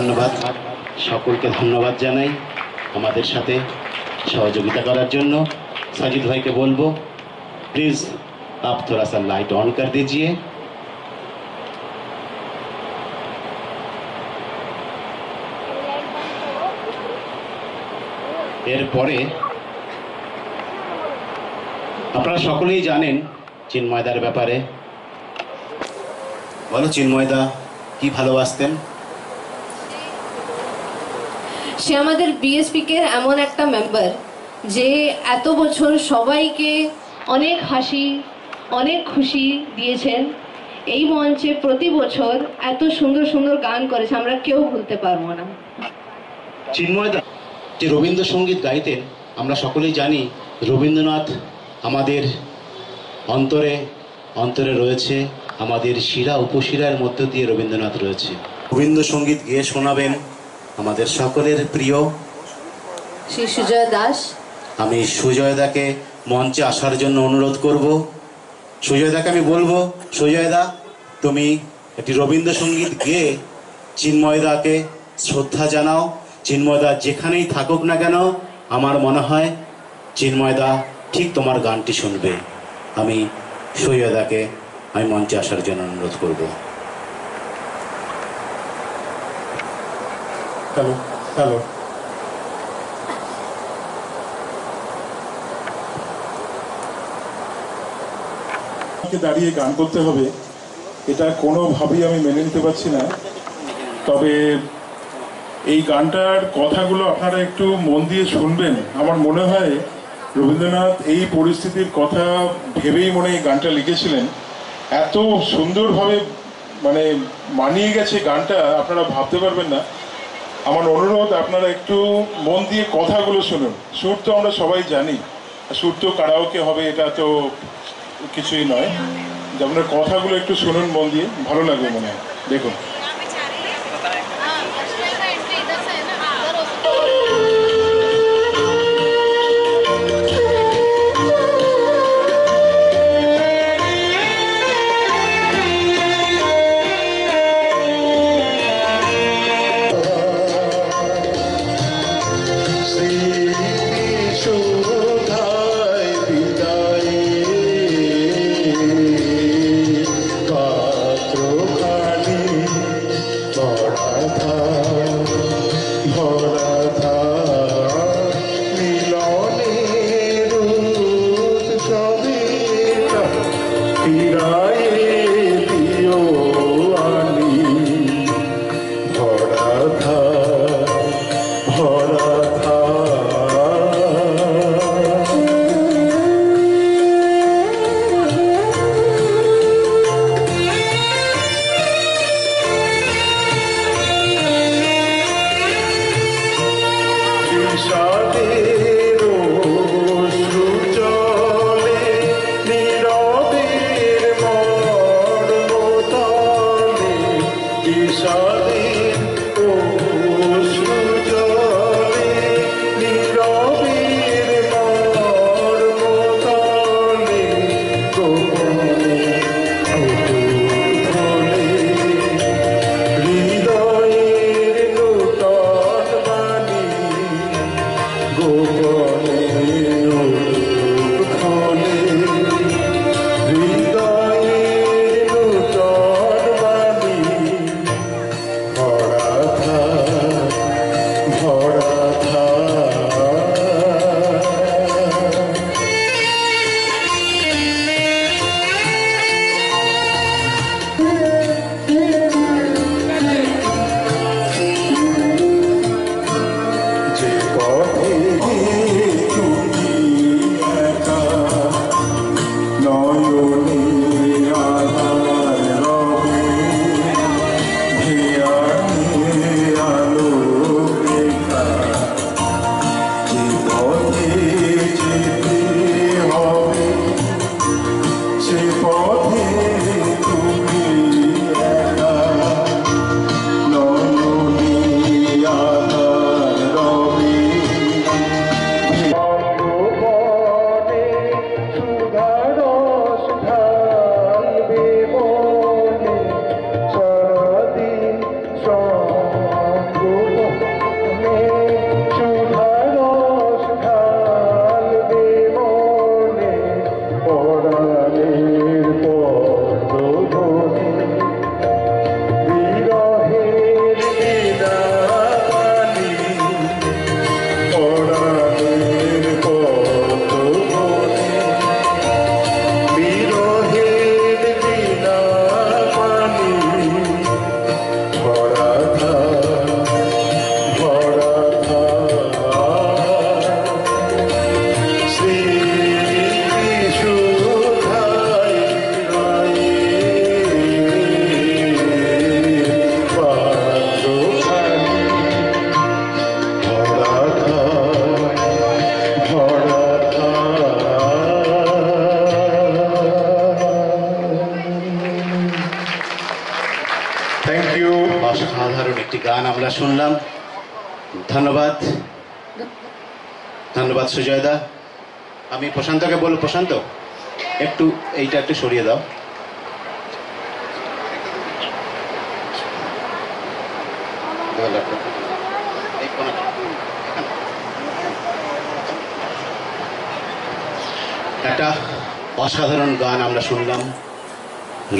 ধন্যবাদ। সকলকে ধন্যবাদ জানাই আমাদের সাথে সহযোগিতা করার জন্য। साजिद भाई के बोलबो प्लीज आप थोड़ा सा लाइट ऑन कर दीजिए। এরপরে আপনারা সকলেই জানেন চিন্ময়দার ব্যাপারে। বলো চিন্ময়দা কি ভালোবাসতেন? সে আমাদের বিএসপি কে এমন একটা মেম্বার যে এত বছর সবাইকে অনেক হাসি অনেক খুশি দিয়েছেন। এই মঞ্চে প্রতি বছর এত সুন্দর সুন্দর গান করেছে, আমরা কেউ ভুলতে পারবো না। চিন্ময়দা যে রবীন্দ্রসঙ্গীত গাইতেন আমরা সকলেই জানি। রবীন্দ্রনাথ আমাদের অন্তরে অন্তরে রয়েছে, আমাদের শিরা উপশিরার মধ্য দিয়ে রবীন্দ্রনাথ রয়েছে। রবীন্দ্রসঙ্গীত গেয়ে শোনাবেন আমাদের সকলের প্রিয় শ্রী সুজয় দাস। আমি সুজয়দাকে মঞ্চে আসার জন্য অনুরোধ করব। সুজয়দাকে আমি বলবো, সুজয়দা তুমি একটি রবীন্দ্রসঙ্গীত গেয়ে চিন্ময়দাকে শ্রদ্ধা জানাও। চিন্ময়দা যেখানেই থাকুক না কেন আমার মনে হয় চিন্ময়দা ঠিক তোমার গানটি শুনবে। আমি সুজয়দাকে আমি মঞ্চে আসার জন্য অনুরোধ করব। হ্যালো হ্যালো দাঁড়িয়ে গান করতে হবে এটা কোনোভাবেই আমি মেনে নিতে পারছি না। তবে এই গানটার কথাগুলো আপনারা একটু মন দিয়ে শুনবেন। আমার মনে হয় রবীন্দ্রনাথ এই পরিস্থিতির কথা ভেবেই মনে এই গানটা লিখেছিলেন। এত সুন্দরভাবে মানে মানিয়ে গেছে গানটা, আপনারা ভাবতে পারবেন না। আমার অনুরোধ আপনারা একটু মন দিয়ে কথাগুলো শুনুন। সুর তো আমরা সবাই জানি, সুর তো কারাওকে হবে এটা তো কিছুই নয়। আপনার কথাগুলো একটু শুনুন মন দিয়ে, ভালো লাগবে মনে হয়। দেখুন অসাধারণ একটি গান আমরা শুনলাম। ধন্যবাদ, ধন্যবাদ সুজয়দা। আমি প্রশান্তকে বলবো, প্রশান্ত একটু এইটা একটু সরিয়ে দাও। একটা অসাধারণ গান আমরা শুনলাম।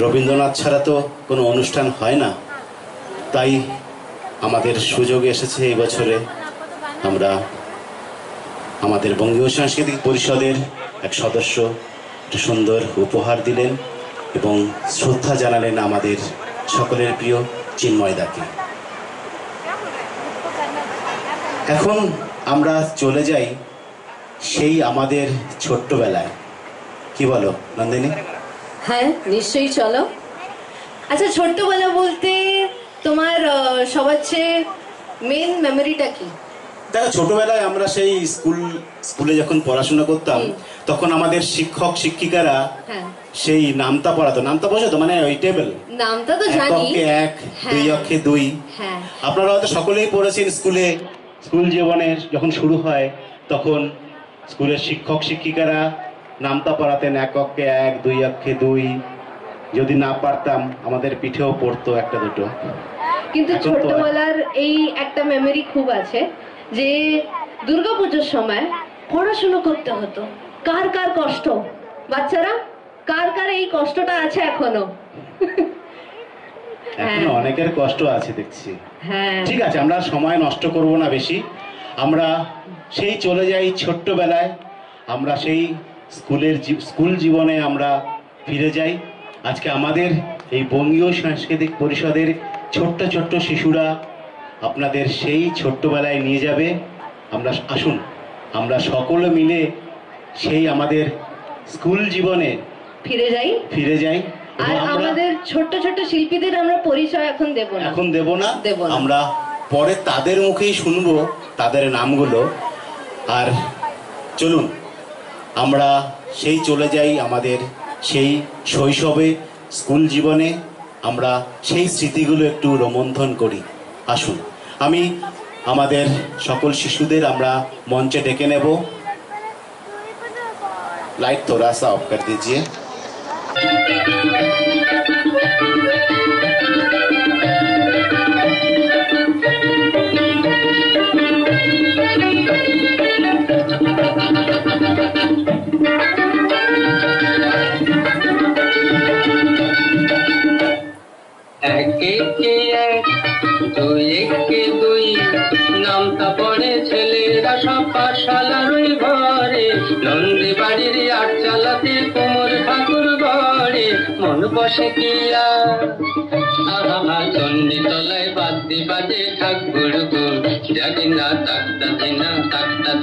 রবীন্দ্রনাথ ছাড়া তো কোনো অনুষ্ঠান হয় না, তাই আমাদের সুযোগ এসেছে এই বছরে আমরা আমাদের বঙ্গীয় সাংস্কৃতিক পরিষদের এক সদস্য একটা সুন্দর উপহার দিলেন এবং শ্রদ্ধা জানালেন আমাদের সকলের প্রিয় চিন্ময়দাকে। এখন আমরা চলে যাই সেই আমাদের ছোট্টবেলায়, কি বলো নন্দিনী? হ্যাঁ নিশ্চয়ই, চলো। আচ্ছা, ছোট্টবেলা বলতে তোমার সবার চেয়ে মেন মেমোরিটা কি? দেখো, ছোটবেলায় আমরা সেই স্কুলে যখন পড়াশোনা করতাম তখন আমাদের শিক্ষক শিক্ষিকারা সেই নামতা পড়াতো। নামতা বোঝো তো, মানে ওই টেবিল, নামতা তো জানি, 1 অক্ষে 1, 2 অক্ষে 2। আপনারা হয়তো সকলেই পড়েছেন স্কুলে। স্কুল জীবনের যখন শুরু হয় তখন স্কুলের শিক্ষক শিক্ষিকারা নামতা পড়াতেন 1 অক্ষে 1, 2 অক্ষে 2। যদি না পারতাম আমাদের পিঠেও পড়তো একটা দুটো। কিন্তু ছোটবেলার এই একটা মেমোরি খুব আছে যে দুর্গাপুজোর সময় পড়াশোনা করতে হতো। কার কার কষ্ট, বাচ্চারা কার কার এই কষ্টটা আছে এখনো? এখনো অনেকের কষ্ট আছে দেখছি। ঠিক আছে, আমরা সময় নষ্ট করব না বেশি। আমরা সেই চলে যাই ছোট্টবেলায়, আমরা সেই স্কুল জীবনে আমরা ফিরে যাই। আজকে আমাদের এই বঙ্গীয় সাংস্কৃতিক পরিষদের ছোট্ট ছোট্ট শিশুরা আপনাদের সেই ছোট্টবেলায় নিয়ে যাবে। আসুন আমরা সকলে মিলে সেই আমাদের স্কুল জীবনে ফিরে যাই। আর আমাদের ছোট্ট ছোট্ট শিল্পীদের আমরা পরিচয় এখন দেব না। আমরা পরে তাদের মুখেই শুনবো তাদের নামগুলো। আর চলুন আমরা সেই চলে যাই আমাদের সেই শৈশবে, স্কুল জীবনে। আমরা সেই স্মৃতিগুলো একটু রোমন্থন করি। আসুন, আমি আমাদের সকল শিশুদের আমরা মঞ্চে ডেকে নেব। लाइट थोड़ा सा ऑफ कर दीजिए। নামতা পড়ে ছেলেরা সব পাঠশালার ওই ঘরে, নন্দী বাড়ির আট চালাতে কোমর ঠাকুর গড়ে, মন বসে কিয়া আহা চন্ডী তলায় বাদ্যি বাজে ঠাকুর গুণ, জানি না তাকতা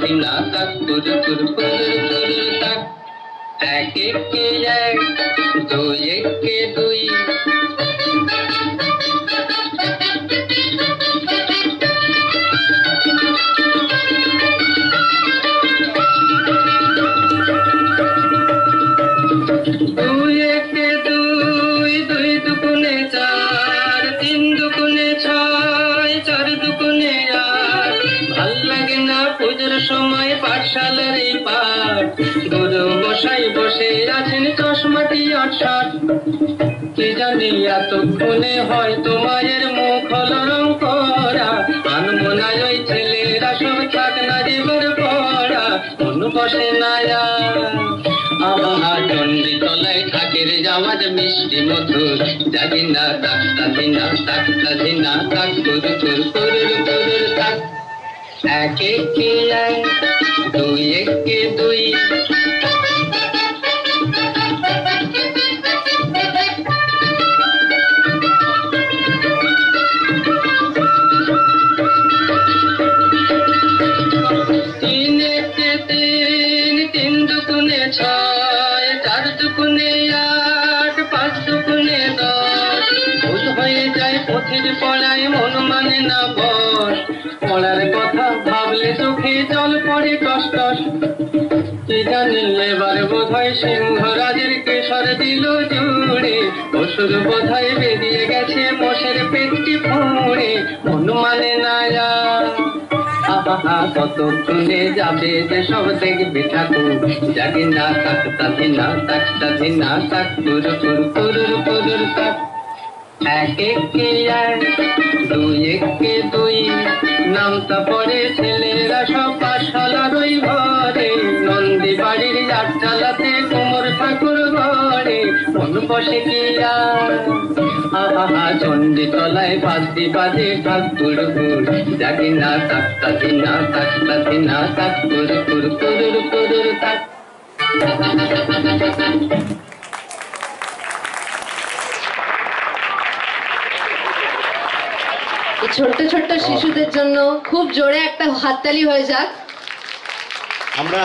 দিনা তাক পুরু পুরু পুরু পুরু তাক। 1 একে 1, 2 একে 2। সময় পাঠশালার এই পাঠ, গুরু মশাই বসে আছেন চশমাটি 8-7। কি জানি এতক্ষণে হয়তো মায়ের মুখ হল রং করা, আনমনায় ওই ছেলেরা সব থাক না জীবন পড়া, মন বসে নায়া আহা চন্ডী তলায় থাকের যাওয়ার মিষ্টি মধুর, জানি না তাকতা দিনা তাক পুরু পুরু পুরুর পুরুর তাক। 1 একে 1, 2 একে 2। পড়ায় মন মানে না বস, পড়ার কথা ভাবলে চোখে জল পড়ে টস টস। কি জানি এবার বোধহয় সিংহরাজের কেশর দিল জুড়ে, অসুর বোধহয় বেরিয়ে গেছে মোষের পেটটি ফুঁড়ে, মন মানে না আর। আহা কতক্ষণে যাবে যে সব দেখবে ঠাকুর, জানি না তাকতা ধিনা তাকতা ধিনা তাক কুরু কুরু কুরুর কুরুর তাক। এক একে এক, দুই একে দুই, নামতা পড়ে ছেলেরা সব পাঠশালার ওই ঘরে, নন্দী বাড়ির যার চালাতে কোমর ঠাকুর ঘরে, মন বসে কি আর। আহা চণ্ডী তলায় বাদ্যি বাজে ঠাকুর গুর, জাগি না তাকতা ধিনা তাকতা ধিনা তাক কুরু কুরু কুরুর কুরুর তাক। এই ছোট্ট ছোট্ট শিশুদের জন্য খুব জোরে একটা হাততালি হয়ে যাক। আমরা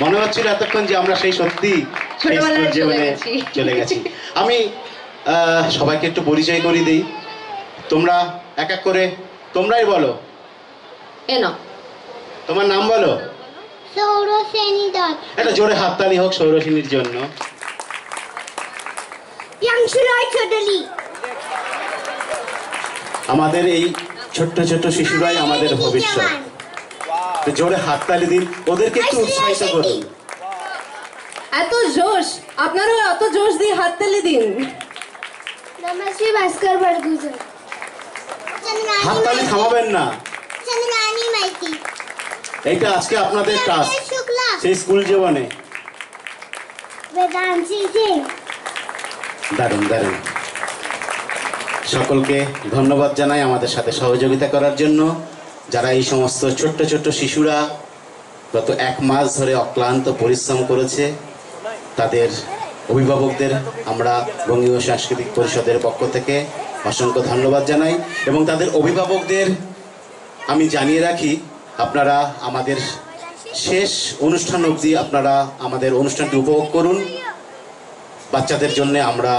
মনে হচ্ছিল এতক্ষণ যে আমরা সেই সত্যি সেই ছোটবেলায় স্কুল জীবনে চলে গেছি। আমি সবাইকে একটু পরিচয় করিয়ে দিই, তোমরা এক এক করে তোমরাই বলো। এনো তোমার নাম বলো। সৌরসেনী দত্ত। একটা জোরে হাততালি হোক সৌরসেনীর জন্য। প্রিয়াংশু রয় চৌধুরী। আমাদের এই ছোট্ট ছোট্ট শিশুরাই আমাদের ভবিষ্যৎ। তো জোরে হাততালি দিন, ওদেরকে একটু উৎসাহিত করুন। এত জোশ, আপনারাও এত জোশ দিয়ে হাততালি দিন। নমশ্রী ভাস্কর বরগুজন। হাততালি থামাবেন না, চন্দ্রানী মাইতি। এইটা আজকে আপনাদের টাস্ক শুক্লা। সেই স্কুল জীবনে। বেদান্তি সিং। দারুণ দারুণ। সকলকে ধন্যবাদ জানাই আমাদের সাথে সহযোগিতা করার জন্য। যারা এই সমস্ত ছোট্ট ছোট্ট শিশুরা গত 1 মাস ধরে অক্লান্ত পরিশ্রম করেছে, তাদের অভিভাবকদের আমরা বঙ্গীয় সাংস্কৃতিক পরিষদের পক্ষ থেকে অসংখ্য ধন্যবাদ জানাই। এবং তাদের অভিভাবকদের আমি জানিয়ে রাখি, আপনারা আমাদের শেষ অনুষ্ঠান অবধি আপনারা আমাদের অনুষ্ঠানটি উপভোগ করুন। বাচ্চাদের জন্য আমরা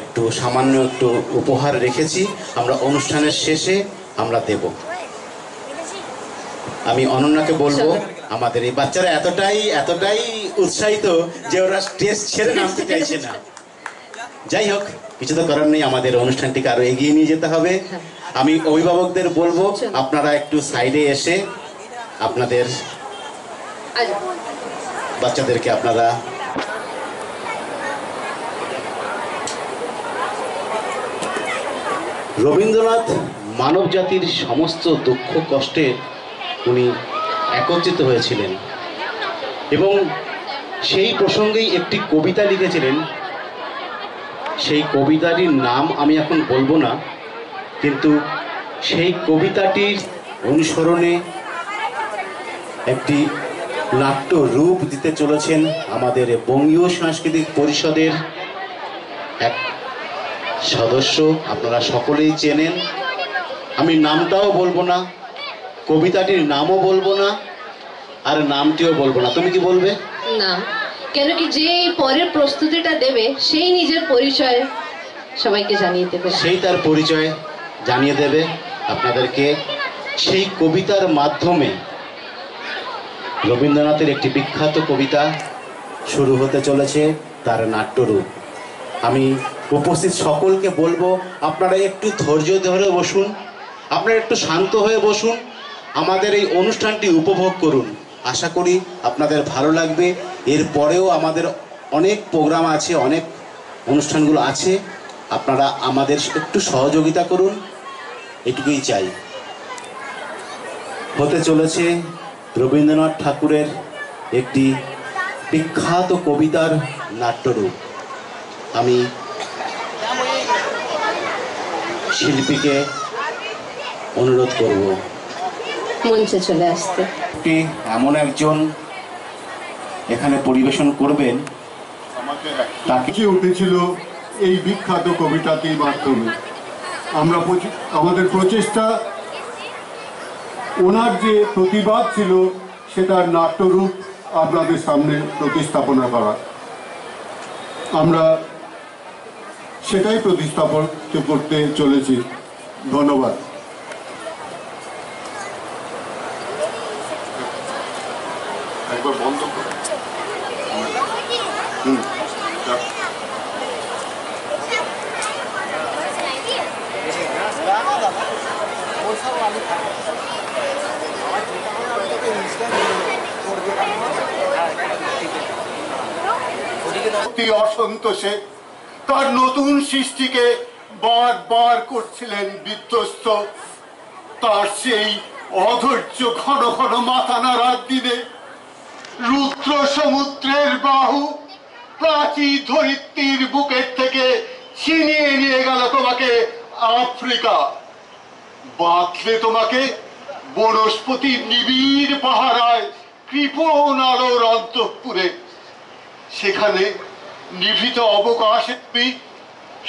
একটু সামান্য একটু উপহার রেখেছি, আমরা অনুষ্ঠানের শেষে আমরা দেব। আমি অনন্যাকে বলবো, আমাদের এই বাচ্চারা এতটাই উৎসাহিত যে ওরা স্টেজ ছেড়ে নামতে চাইছে না। যাই হোক, কিছু তো করার নেই, আমাদের অনুষ্ঠানটিকে আরো এগিয়ে নিয়ে যেতে হবে। আমি অভিভাবকদের বলবো, আপনারা একটু সাইডে এসে আপনাদের বাচ্চাদেরকে আপনারা রবীন্দ্রনাথ মানব জাতির সমস্ত দুঃখ কষ্টের উনি একত্রিত হয়েছিলেন এবং সেই প্রসঙ্গেই একটি কবিতা লিখেছিলেন। সেই কবিতাটির নাম আমি এখন বলবো না, কিন্তু সেই কবিতাটির অনুসরণে একটি নাট্য রূপ দিতে চলেছেন আমাদের বঙ্গীয় সাংস্কৃতিক পরিষদের এক সদস্য, আপনারা সকলেই চেনেন। আমি নামটাও বলবো না, কবিতাটির নামও বলবো না, আর নামটিও বলবো না। তুমি কি বলবে? না, কেন কি যে পরের প্রস্তুতিটা দেবে সেই নিজের পরিচয় সবাইকে জানিয়ে দেবে, সেই তার পরিচয় জানিয়ে দেবে আপনাদেরকে। সেই কবিতার মাধ্যমে রবীন্দ্রনাথের একটি বিখ্যাত কবিতা শুরু হতে চলেছে, তার নাট্যরূপ। আমি উপস্থিত সকলকে বলবো, আপনারা একটু ধৈর্য ধরে বসুন, আপনারা একটু শান্ত হয়ে বসুন, আমাদের এই অনুষ্ঠানটি উপভোগ করুন। আশা করি আপনাদের ভালো লাগবে। এরপরেও আমাদের অনেক প্রোগ্রাম আছে, অনেক অনুষ্ঠানগুলো আছে, আপনারা আমাদের একটু সহযোগিতা করুন, এটুকুই চাই। হতে চলেছে রবীন্দ্রনাথ ঠাকুরের একটি বিখ্যাত কবিতার নাট্যরূপ। আমি শিল্পীকে অনুরোধ করব মঞ্চে চলে আসতে। এমন একজন এখানে পরিবেশন করবেন, তাকে উঠেছিল এই বিখ্যাত কবিতাটির মাধ্যমে। আমরা আমাদের প্রচেষ্টা ওনার যে প্রতিবাদ ছিল সেটার নাট্যরূপ আপনাদের সামনে প্রতিস্থাপনা করা। আমরা সেটাই প্রতিস্থাপন করতে চলেছি। ধন্যবাদ। একবার বন্ধ করুন। অসন্তোষে তার নতুন সৃষ্টিকে বারবার করছিলেন বিধ্বস্ত। তার সেই অধৈর্য ঘন ঘন মাথা নাড়ার দিনে রুদ্র সমুদ্রের বাহু প্রাচী ধরিত্রীর বুকের থেকে ছিনিয়ে নিয়ে গেল তোমাকে আফ্রিকা। বাঁধলে তোমাকে বনস্পতির নিবিড় পাহারায় কৃপণ আলোর অন্তঃপুরে। সেখানে নিভৃত অবকাশে তুমি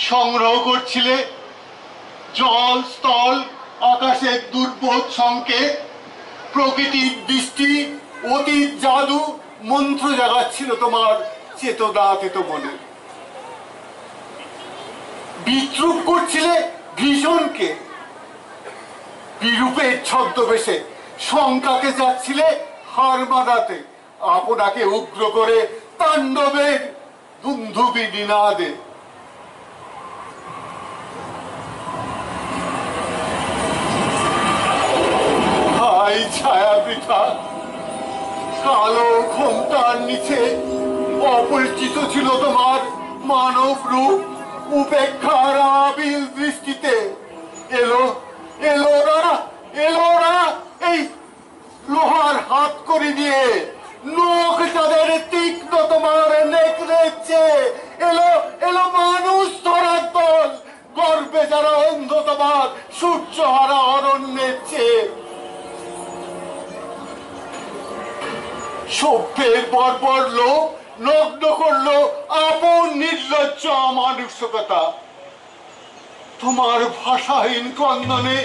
সংগ্রহ করছিলে জল স্থল আকাশের দুর্বোধ সংকেত, প্রকৃতির দৃষ্টি, অতীত জাদু মন্ত্র জাগাচ্ছিল তোমার চেতনাতীত মনে। বিদ্রুপ করছিলে ভীষণকে, বিরূপের ছদ্মবেশে শঙ্কাকে যাচ্ছিলে হার মানাতে, আপনাকে উগ্র করে তাণ্ডবের দুন্ধুবি নিনাদে। হাই ছায়া বৃথা, কালো ঘোমটার নিচে অপরিচিত ছিল তোমার মানব রূপ। উপেক্ষার আবিল দৃষ্টিতে এলো এলোরা এই লোহার হাত করে দিয়ে, নখ যাদের তীক্ষ্ণ তোমার নেকড়েছে। এলো মানুষ ধরার দল, গর্বে যারা অন্ধ তোমার সূর্যহারা অরণ্যের চেয়ে। সভ্যের বর্বর লোক নগ্ন করলো আপন নির্লজ্জ অমানুষকতা। তোমার ভাষাহীন ক্রন্দনে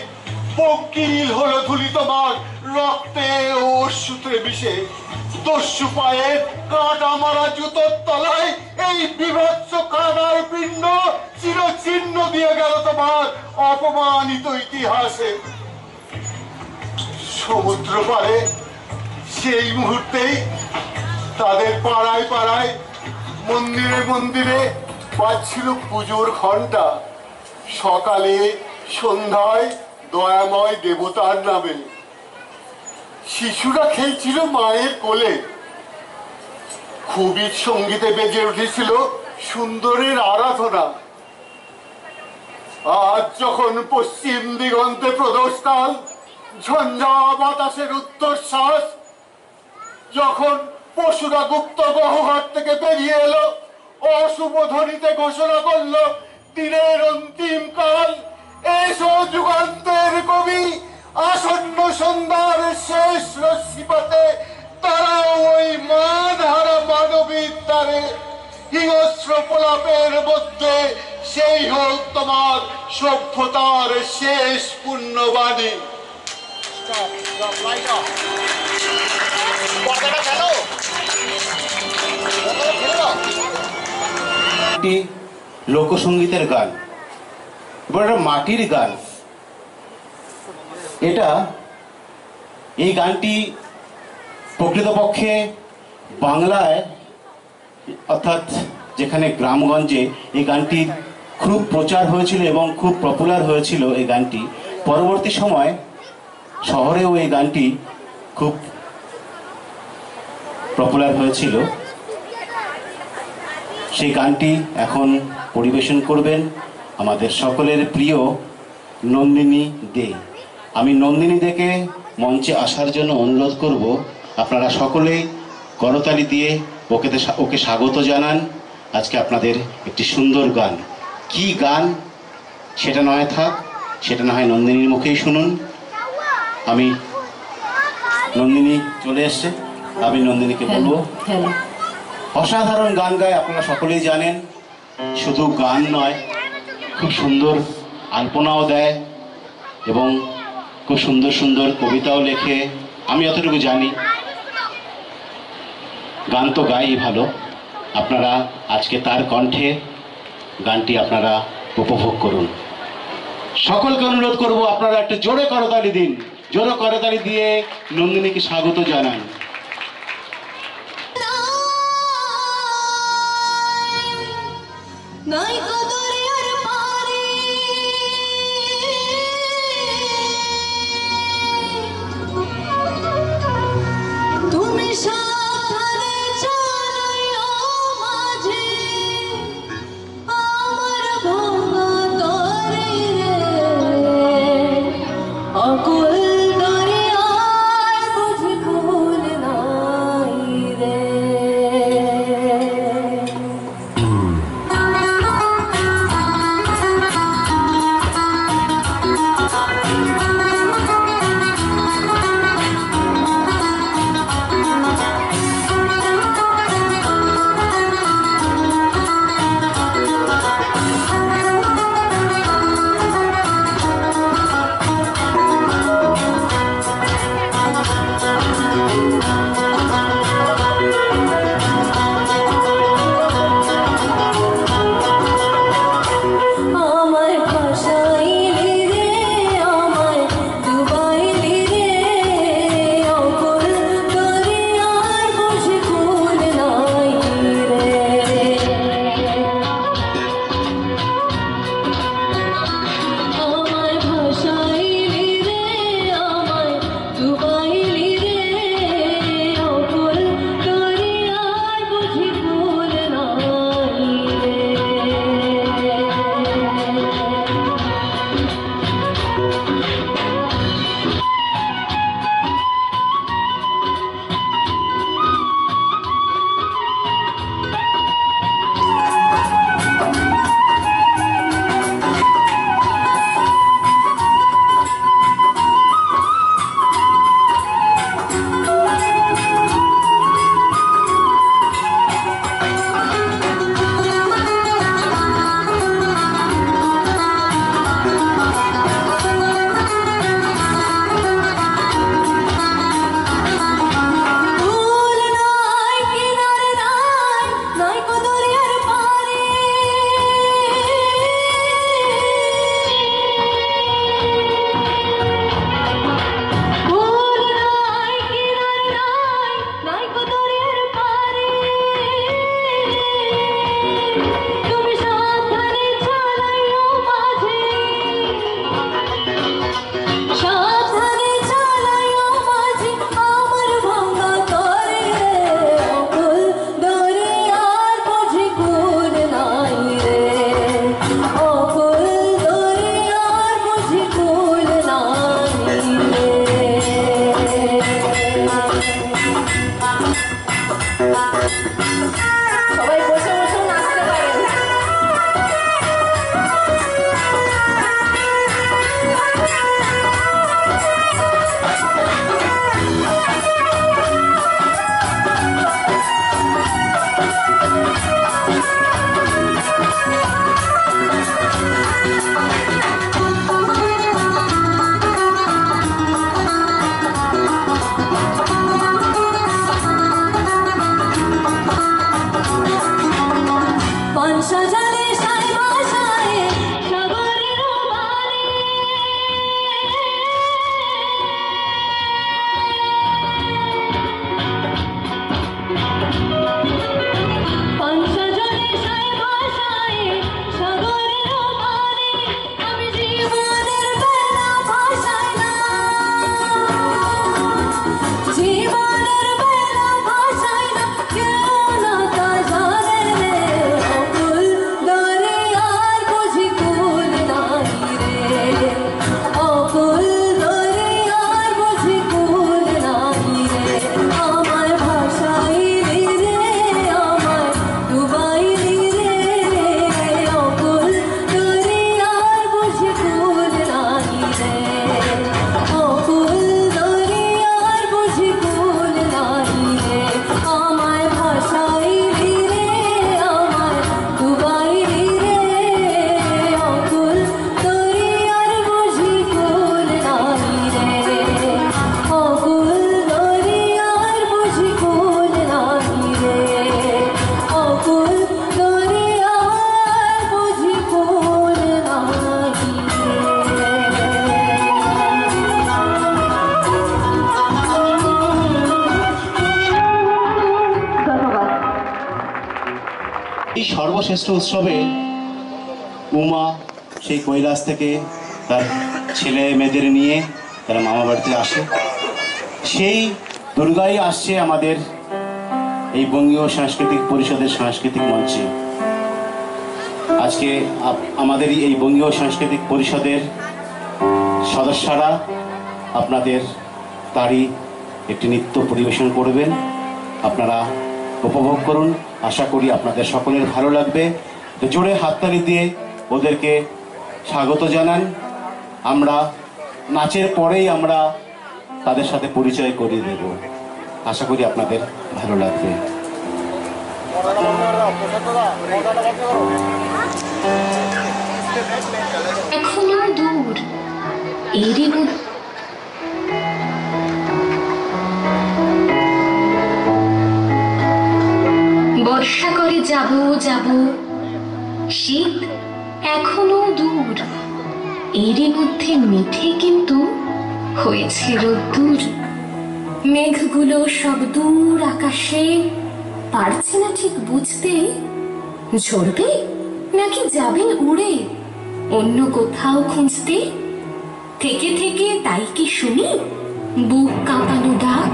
বকিল হলো ধুলি তোমার রক্তে ও অশ্রুতে মিশে। দস্যু পায়ের কাটা মারা জুতোর তলায় এই বিভৎস কাদার পিণ্ড চিরচিহ্ন দিয়ে গেল তোমার অপমানিত ইতিহাসে। সমুদ্র পারে সেই মুহূর্তেই তাদের পাড়ায় পাড়ায় মন্দিরে মন্দিরে বাজছিল পুজোর ঘন্টা। সকালে সন্ধ্যায় দয়াময় দেবতার নামে শিশুরা খেলছিল মায়ের কোলে। খুবই সঙ্গীতে বেজে উঠেছিল সুন্দরের আরাধনা। আজ যখন পশ্চিম দিগন্তে প্রদোষকাল, ঝঞ্ঝা বাতাসের উত্তরশ্বাস, যখন পশুরা গুপ্ত গহ্বর থেকে বেরিয়ে এলো, অশুভ ধ্বনিতে ঘোষণা করলো দিনের অন্তিম কাল। এসো যুগান্তের কবি, আসন্ন সন্ধ্যার শেষ রশ্মিপাতে তারা ওই মানহারা মানবীর দ্বারে। হিংস্র প্রলাপের মধ্যে সেই হোক তোমার সভ্যতার শেষ পুণ্যবাণী। লোকসঙ্গীতের গান, এবার মাটির গান। এই গানটি প্রকৃতপক্ষে বাংলায় অর্থাৎ যেখানে গ্রামগঞ্জে এই গানটির খুব প্রচার হয়েছিল এবং খুব পপুলার হয়েছিল এই গানটি। পরবর্তী সময় শহরেও এই গানটি খুব পপুলার হয়েছিল। সেই গানটি এখন পরিবেশন করবেন আমাদের সকলের প্রিয় নন্দিনী দে। আমি নন্দিনী দেকে মঞ্চে আসার জন্য অনুরোধ করব। আপনারা সকলেই করতালি দিয়ে ওকে স্বাগত জানান। আজকে আপনাদের একটি সুন্দর গান, কি গান সেটা নয় থাক, সেটা না হয় নন্দিনীর মুখেই শুনুন। আমি নন্দিনী চলে এসছে, আমি নন্দিনীকে বলবো অসাধারণ গান গায়, আপনারা সকলেই জানেন। শুধু গান নয়, খুব সুন্দর আলপনাও দেয় এবং খুব সুন্দর সুন্দর কবিতাও লেখে। আমি যতটুকু জানি, গান তো গাই ভালো। আপনারা আজকে তার কণ্ঠে গানটি আপনারা উপভোগ করুন। সকলকে অনুরোধ করব আপনারা একটু জোরে করতালি দিন, জোরে করতালি দিয়ে নন্দিনীকে স্বাগত জানান। শ্রেষ্ঠ উৎসবে উমা সেই কৈলাস থেকে তার ছেলে মেয়েদের নিয়ে তারা মামা বাড়িতে আসে। সেই দুর্গাই আসছে আমাদের এই বঙ্গীয় সাংস্কৃতিক পরিষদের সাংস্কৃতিক মঞ্চে। আজকে আমাদের এই বঙ্গীয় সাংস্কৃতিক পরিষদের সদস্যরা আপনাদের তারই একটি নৃত্য পরিবেশন করবেন। আপনারা উপভোগ করুন, আশা করি আপনাদের সকলের ভালো লাগবে। জোরে হাততালি দিয়ে ওদেরকে স্বাগত জানান। আমরা নাচের পরেই আমরা তাদের সাথে পরিচয় করিয়ে দেব, আশা করি আপনাদের ভালো লাগবে। এখনো দূর এরই মধ্যে বর্ষা করে যাব যাব, শীত এখনো দূর এরই মধ্যে মিঠে কিন্তু হয়েছে রোদ্দুর। মেঘগুলো সব দূর আকাশে, পারছে না ঠিক বুঝতে ঝরবে নাকি যাবে উড়ে অন্য কোথাও খুঁজতে। থেকে থেকে তাই কি শুনি বুক কাঁপানো ডাক,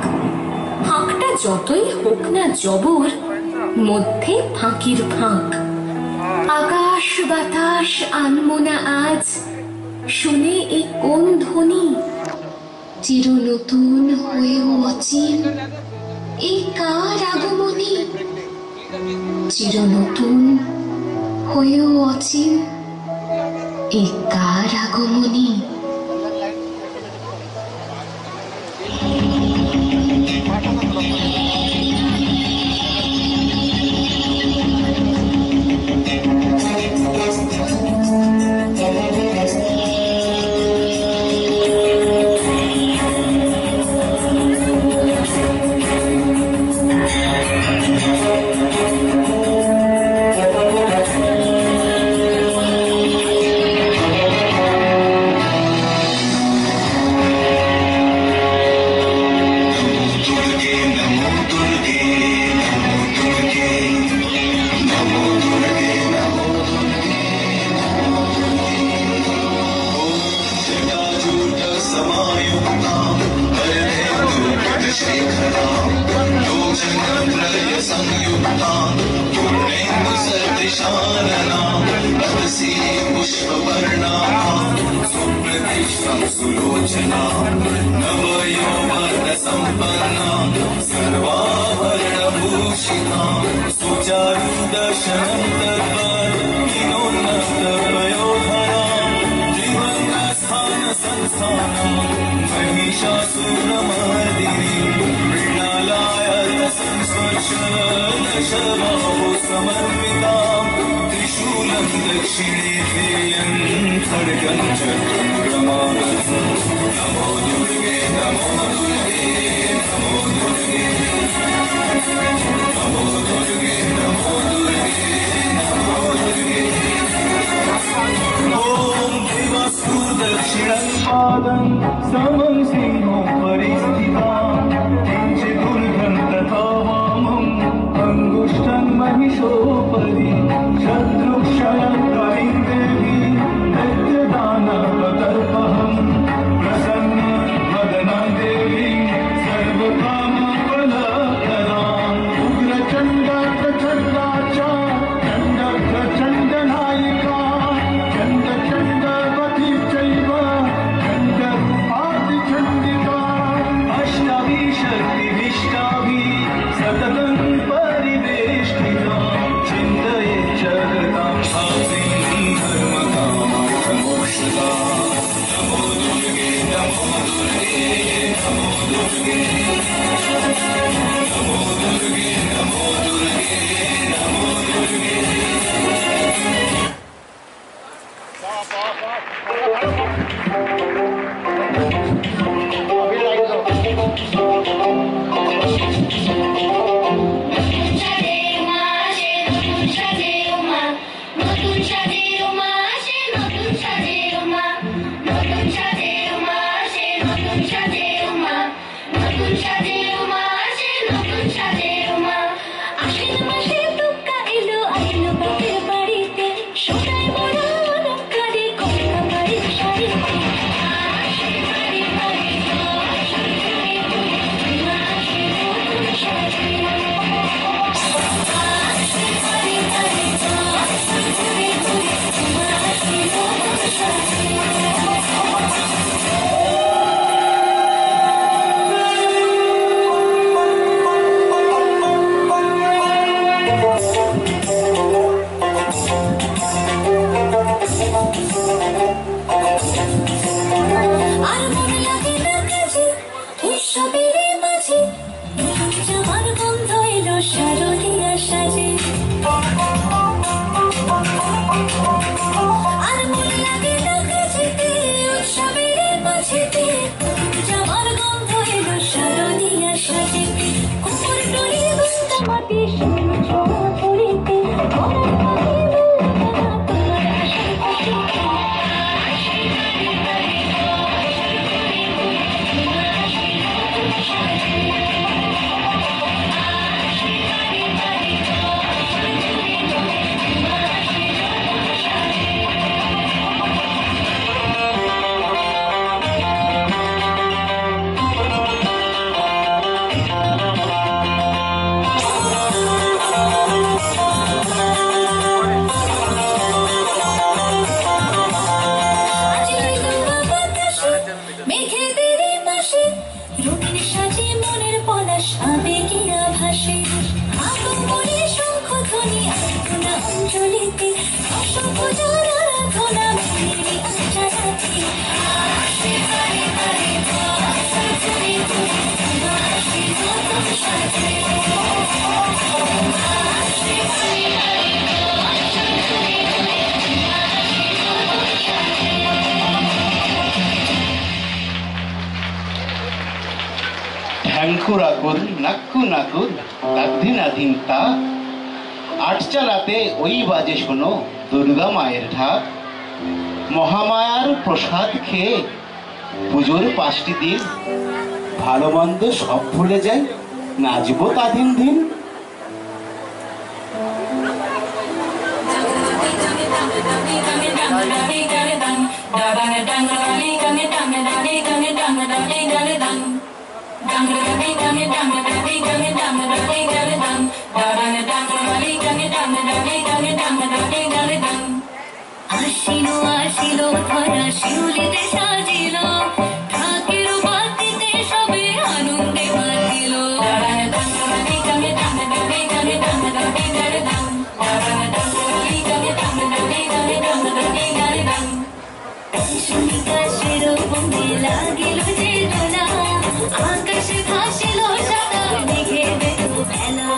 ফাঁকটা যতই হোক না জবর, মধ্যে ফাঁকির ফাঁক। আকাশ বাতাস আনমনা আজ, শুনে এ কোন ধ্বনি, চির নতুন হয়েও অচিন এই কার আগমনী। চির নতুন হয়েও অচিন এই কার আগমনী। আশ্বিন মাসে টুকা এলো আইলো পাখির ঢ্যাঙ্কুরাকুর নাক্কু নাকুর দাধিনাধীন তা আটচালাতে ওই বাজে শোনো দুর্গা মায়ের ঢাক। মহামায়ার প্রসাদ খেয়ে পুজোর 5টি দিন ভালো মন্দ সব ভুলে যায়, নাচবো তাদিন দিন। আসিলো আসিলো ধরা শিউলিতে সাজিল, ঢাকের বাতিতে সবে আনন্দে মাতিল। আকাশের বন্ধে লাগিল যে দোলা, আকাশে ভাসিল সাদা মেঘে দেখো বেলা।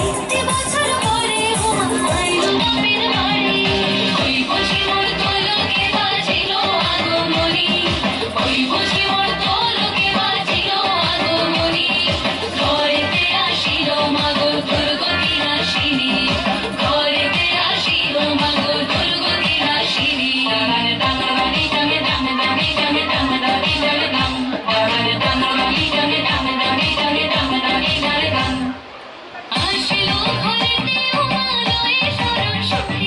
একটি বছর পরে আইল বাপের বাড়ি, ওই বুঝি মোর তোলকে বাজিল আগমনী, ওই বুঝি মোর তোলকে বাজিল আগমনী। ঘরেতে আসিল মাগো দুর্গতি নাশিনী, ঘরেতে আসিল মাগো দুর্গতি নাশিনী। ডাঙালি ডাঙে ডাঙে ডাঙে ডাঙে ডাঙে ডাঙে ডাঙে ডাঙ, ডাঙালি ডাঙে ডাঙে ডাঙে ডাঙে ডাঙে ডাঙে ডাঙে ডাঙ। আসিল ঘরেতে উমালয়ে সরস্বতী,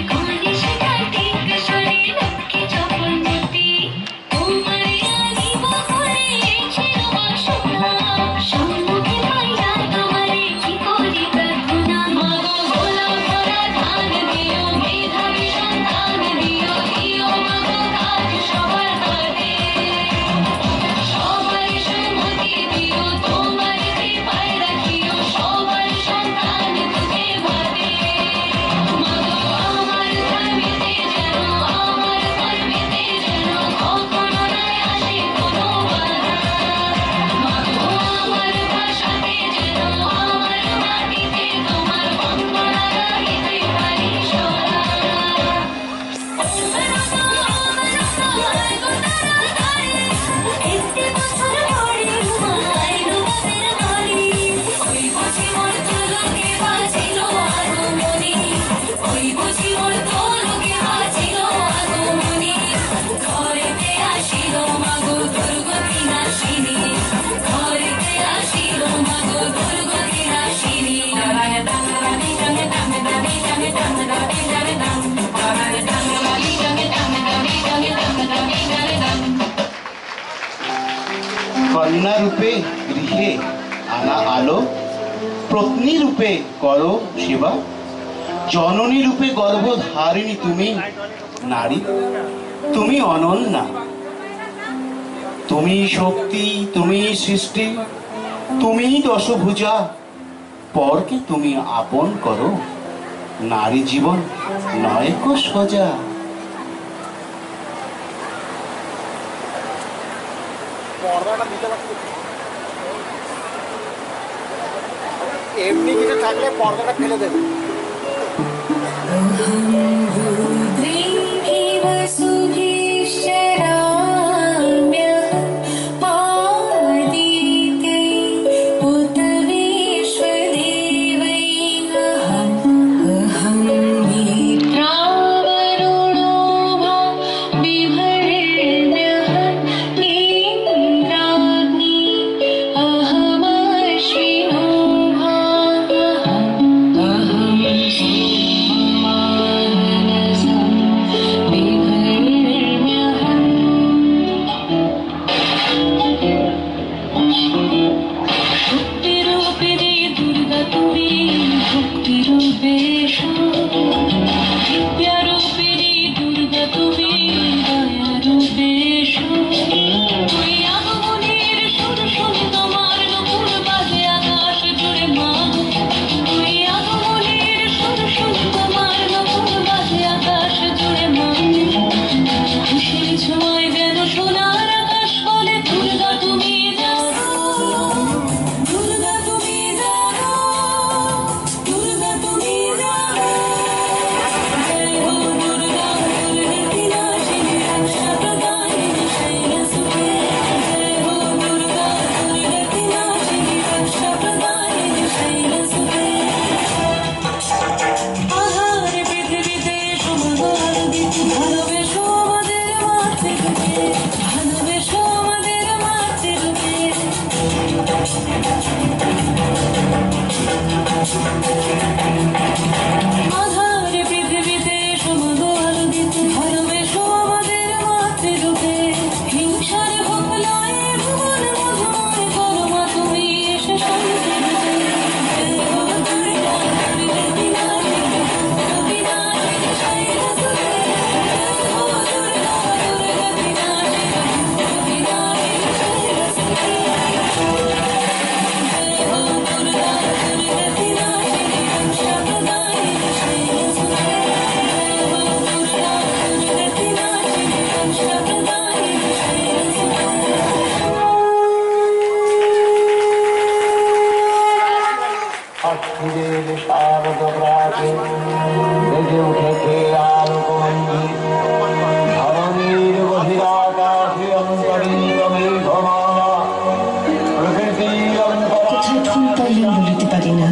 কনিষ্ঠ কার্তিক স্বরে লক্ষ্মী চক্রবর্তী। তোমারে আনিব ঘরে ছিল বাসনা, সম্মুখে পাইয়া তোমারে কি করি প্রার্থনা। মাগো গোলা ভরা ধান দিও, মেধাবী সন্তান দিও, দিও মাগো কাজ সবার হাতে। সবার সম্মতি দিও, তোমার কৃপায় রাখিও, সবার সন্তান তুঝে ভাবে। মাগো আমার ধর্মেতে যেন, আমার কর্মেতে যেন কখনো নাই আসে কোনো বাধা। মাগো আমার ভাষাতে যেন, আমার মাটিতে তোমার বন্দনা গাহিতে পারি সদা। একটি বছর পরে আইল বাপের বাড়ি, ওই বুঝি মোর তোলকে বাজিল আগমনী, ওই বুঝি মোর তোলকে বাজিল আগমনী। ঘরেতে আসিল মাগো দুর্গতি নাশিনী, ঘরেতে আসিল মাগো দুর্গতি নাশিনী। ডাঙালি ডাঙে ডাঙে ডাঙে ডাঙে ডাঙে ডাঙে ডাঙে ডাঙ, ডাঙালি ডাঙে ডাঙে ডাঙে ডাঙে ডাঙে ডাঙে ডাঙ। কন্যা রূপে গৃহে আনা আলো, পত্নী রূপে করো সেবা, জননী রূপে গর্ভধারিণী তুমি নারী, তুমি অনন্যা। তুমি শক্তি, তুমি সৃষ্টি, তুমি দশভুজা, পরকে তুমি আপন করো, নারী জীবন নয় কো সোজা। এমনি কিছু থাকলে পর্দাটা ফেলে দেবে। अहम বেজে উঠেছে আলোকমঞ্জিত ধরণীর বহিরাকাশে অন্তরিত মেঘমালা প্রকৃতির কোথায় ফুল পাইলাম বলিতে পারি না,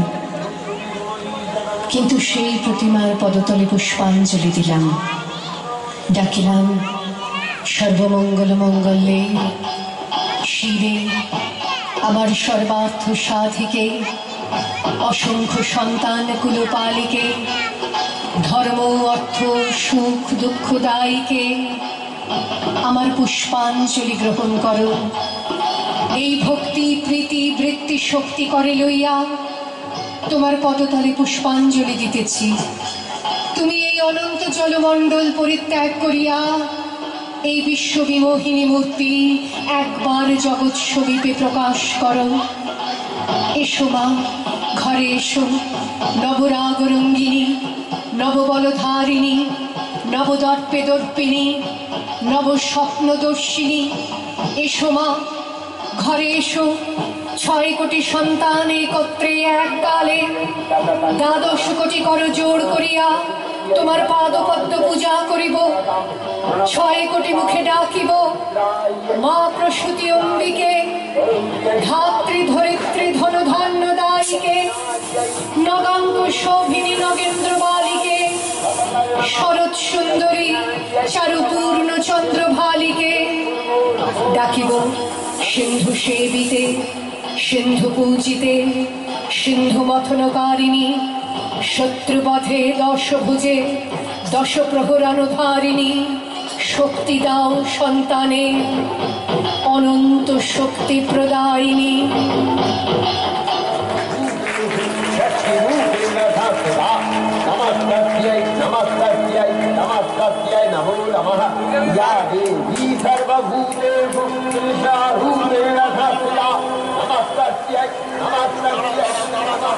কিন্তু সেই প্রতিমার পদতলে পুষ্পাঞ্জলি দিলাম, ডাকিলাম সর্বমঙ্গল মঙ্গলে শিরে আমার সর্বার্থ সাধিকে, অসংখ্য সন্তান কুলপালিকে, ধর্ম অর্থ সুখ দুঃখ দায়ীকে আমার পুষ্পাঞ্জলি গ্রহণ করো। এই ভক্তি প্রীতি বৃত্তি শক্তি করে লইয়া তোমার পদতলে পুষ্পাঞ্জলি দিতেছি। তুমি এই অনন্ত জলমণ্ডল পরিত্যাগ করিয়া এই বিশ্ববিমোহিনী মূর্তি একবার জগৎ স্বরূপে প্রকাশ করো। এসো মা, ঘরে এসো, নবরাগ রঙ্গিনী, নববলধারিণী, নবদর্পে দর্পিণী, নব স্বপ্নদর্শিনী। এসো মা, ঘরে এসো, 6 কোটি সন্তান একত্রে এককালে 12 কোটি কর জোড় করিয়া তোমার পাদপদ্ম পূজা করিব। 6 কোটি মুখে ডাকিব মা প্রসূতি অম্বিকে, ধাত্রী ধরিত্রী ধনধান্য দায়ীকে, নগাঙ্গ শোভিনী নগেন্দ্র বালিকে, শরৎ সুন্দরী চারুপূর্ণ চন্দ্রভালিকে। ডাকিব সিন্ধু সেবিতে, সিন্ধু পূজিতে, সিন্ধু মথনকারিণী, শত্রুবধে 10 ভুজে 10 প্রহরানুধারিণী। শক্তি দাও সন্তানে, অনন্ত শক্তি প্রদায়িনী। নমস্কার্যাই নমো নমঃ। ইয়া দেবী সর্বভূতেষু নিঃসারূপেণ স্থিতা। নমস্কার্যাই নমস্কার্যাই নমঃ।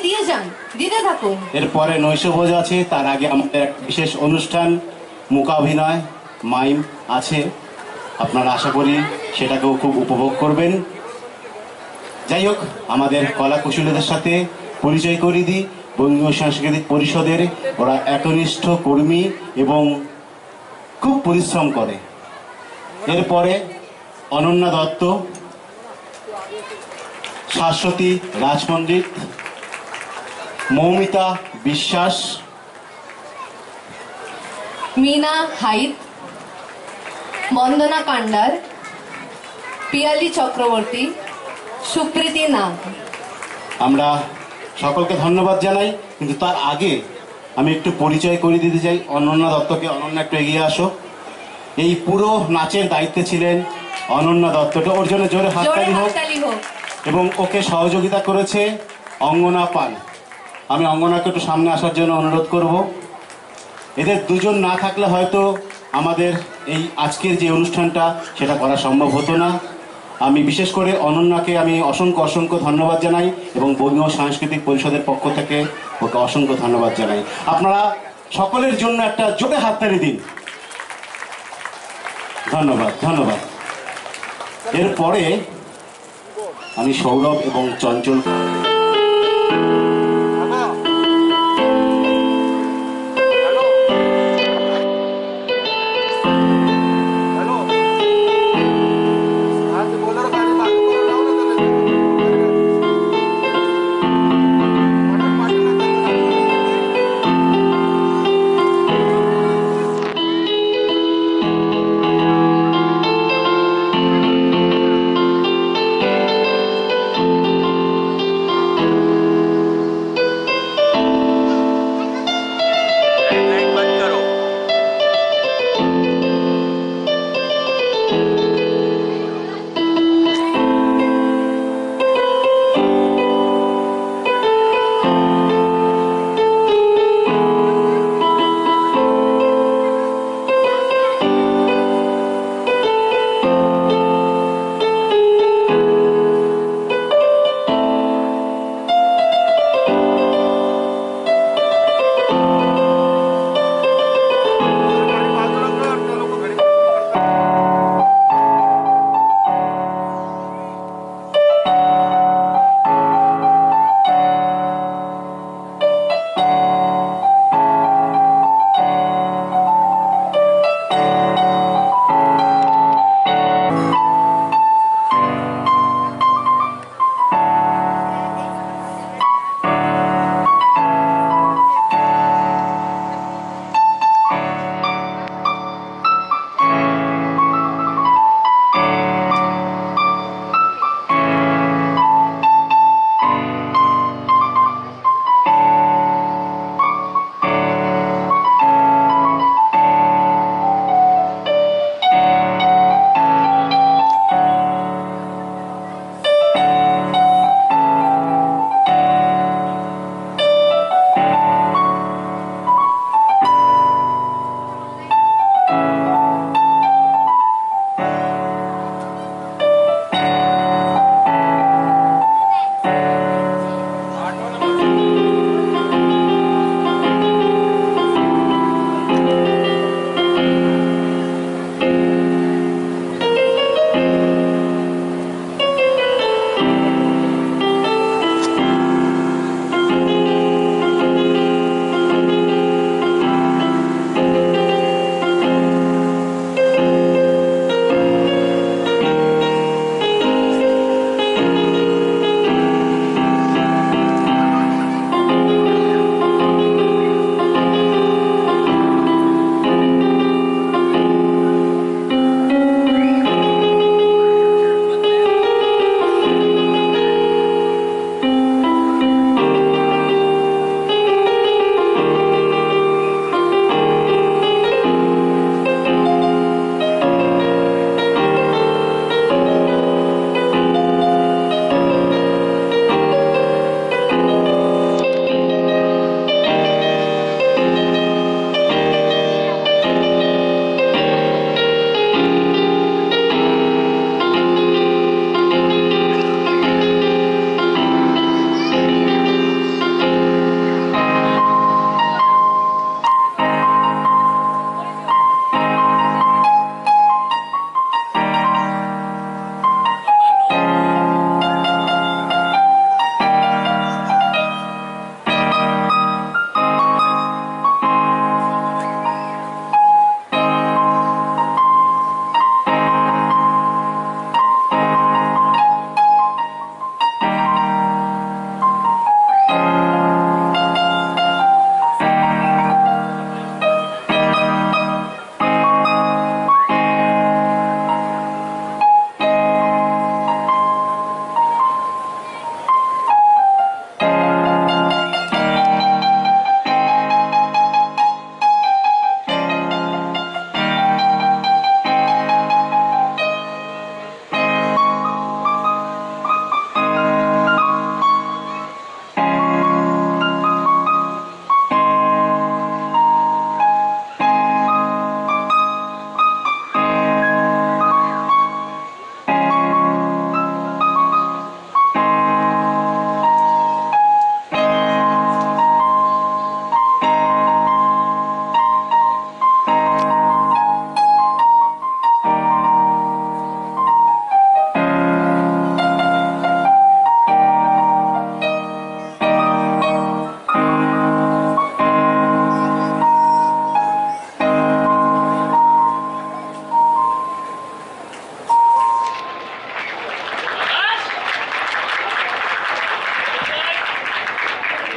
দিয়ে যান, দিতে থাকুন। এরপরে নৈশভোজ আছে, তার আগে আমাদের এক বিশেষ অনুষ্ঠান মূকাভিনয় মাইম আছে, আপনারা আশা করি সেটাকেও খুব উপভোগ করবেন। যাই হোক, আমাদের কলা কুশলীদের সাথে পরিচয় করিয়ে দিই। বঙ্গীয় সাংস্কৃতিক পরিষদের ওরা একনিষ্ঠ কর্মী এবং খুব পরিশ্রম করে। এরপরে অনন্যা দত্ত, শাশ্বতী রাজপণ্ডিত, মৌমিতা বিশ্বাস, মিনা হাইত, বন্দনা কান্ডার, পিয়ালি চক্রবর্তী, সুপ্রীতি নাগ। আমরা সকলকে ধন্যবাদ জানাই, কিন্তু তার আগে আমি একটু পরিচয় করে দিতে চাই অনন্যা দত্তকে। অনন্যা, একটু এগিয়ে আসো। এই পুরো নাচের দায়িত্বে ছিলেন অনন্যা দত্তটা, ওর জন্য জোরে হাততালি হোক। এবং ওকে সহযোগিতা করেছে অঙ্গনা পাল। আমি অঙ্গনাকে একটু সামনে আসার জন্য অনুরোধ করব। এদের দুজন না থাকলে হয়তো আমাদের এই আজকের যে অনুষ্ঠানটা সেটা করা সম্ভব হতো না। আমি বিশেষ করে অনন্যাকে আমি অসংখ্য অসংখ্য ধন্যবাদ জানাই এবং বঙ্গীয় সাংস্কৃতিক পরিষদের পক্ষ থেকে ওকে অসংখ্য ধন্যবাদ জানাই। আপনারা সকলের জন্য একটা জোরে হাততালি দিন। ধন্যবাদ, ধন্যবাদ। এরপরে আমি সৌরভ এবং চঞ্চল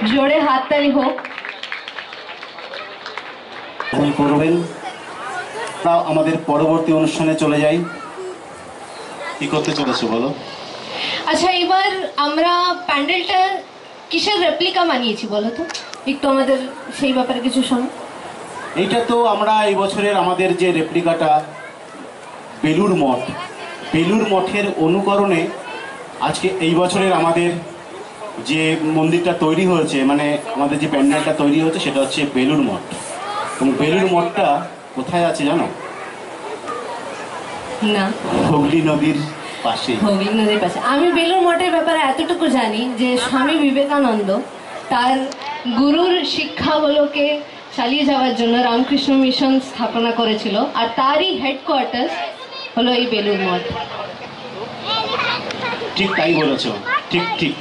জোরে হাততালি হোক। করবেন তাও আমাদের পরবর্তী অনুষ্ঠানে চলে যাই। কি করতে চলেছো বলো? আচ্ছা, এবার আমরা প্যান্ডেলটা কিসের রেপ্লিকা বানিয়েছি বলো তো, একটু আমাদের সেই ব্যাপারে কিছু শোনো। এইটা তো আমরা এই বছরের আমাদের যে রেপ্লিকাটা বেলুড় মঠ, বেলুড় মঠের অনুকরণে আজকে এই বছরের আমাদের যে মন্দিরটা তৈরি হয়েছে, মানে আমাদের যে প্যান্ডেলটা তৈরি হয়েছে সেটা হচ্ছে বেলুড় মঠ। এবং বেলুড় মঠটা কোথায় আছে জানো? না, হুগলি নদীর পাশে। হুগলি নদীর পাশে। আমি বেলুড় মঠের ব্যাপারে এতটুকু জানি যে স্বামী বিবেকানন্দ তার গুরুর শিক্ষাগুলোকে চালিয়ে যাওয়ার জন্য রামকৃষ্ণ মিশন স্থাপনা করেছিল, আর তারই হেডকোয়ার্টার হলো এই বেলুড় মঠ। ঠিক তাই বলেছ, ঠিক ঠিক।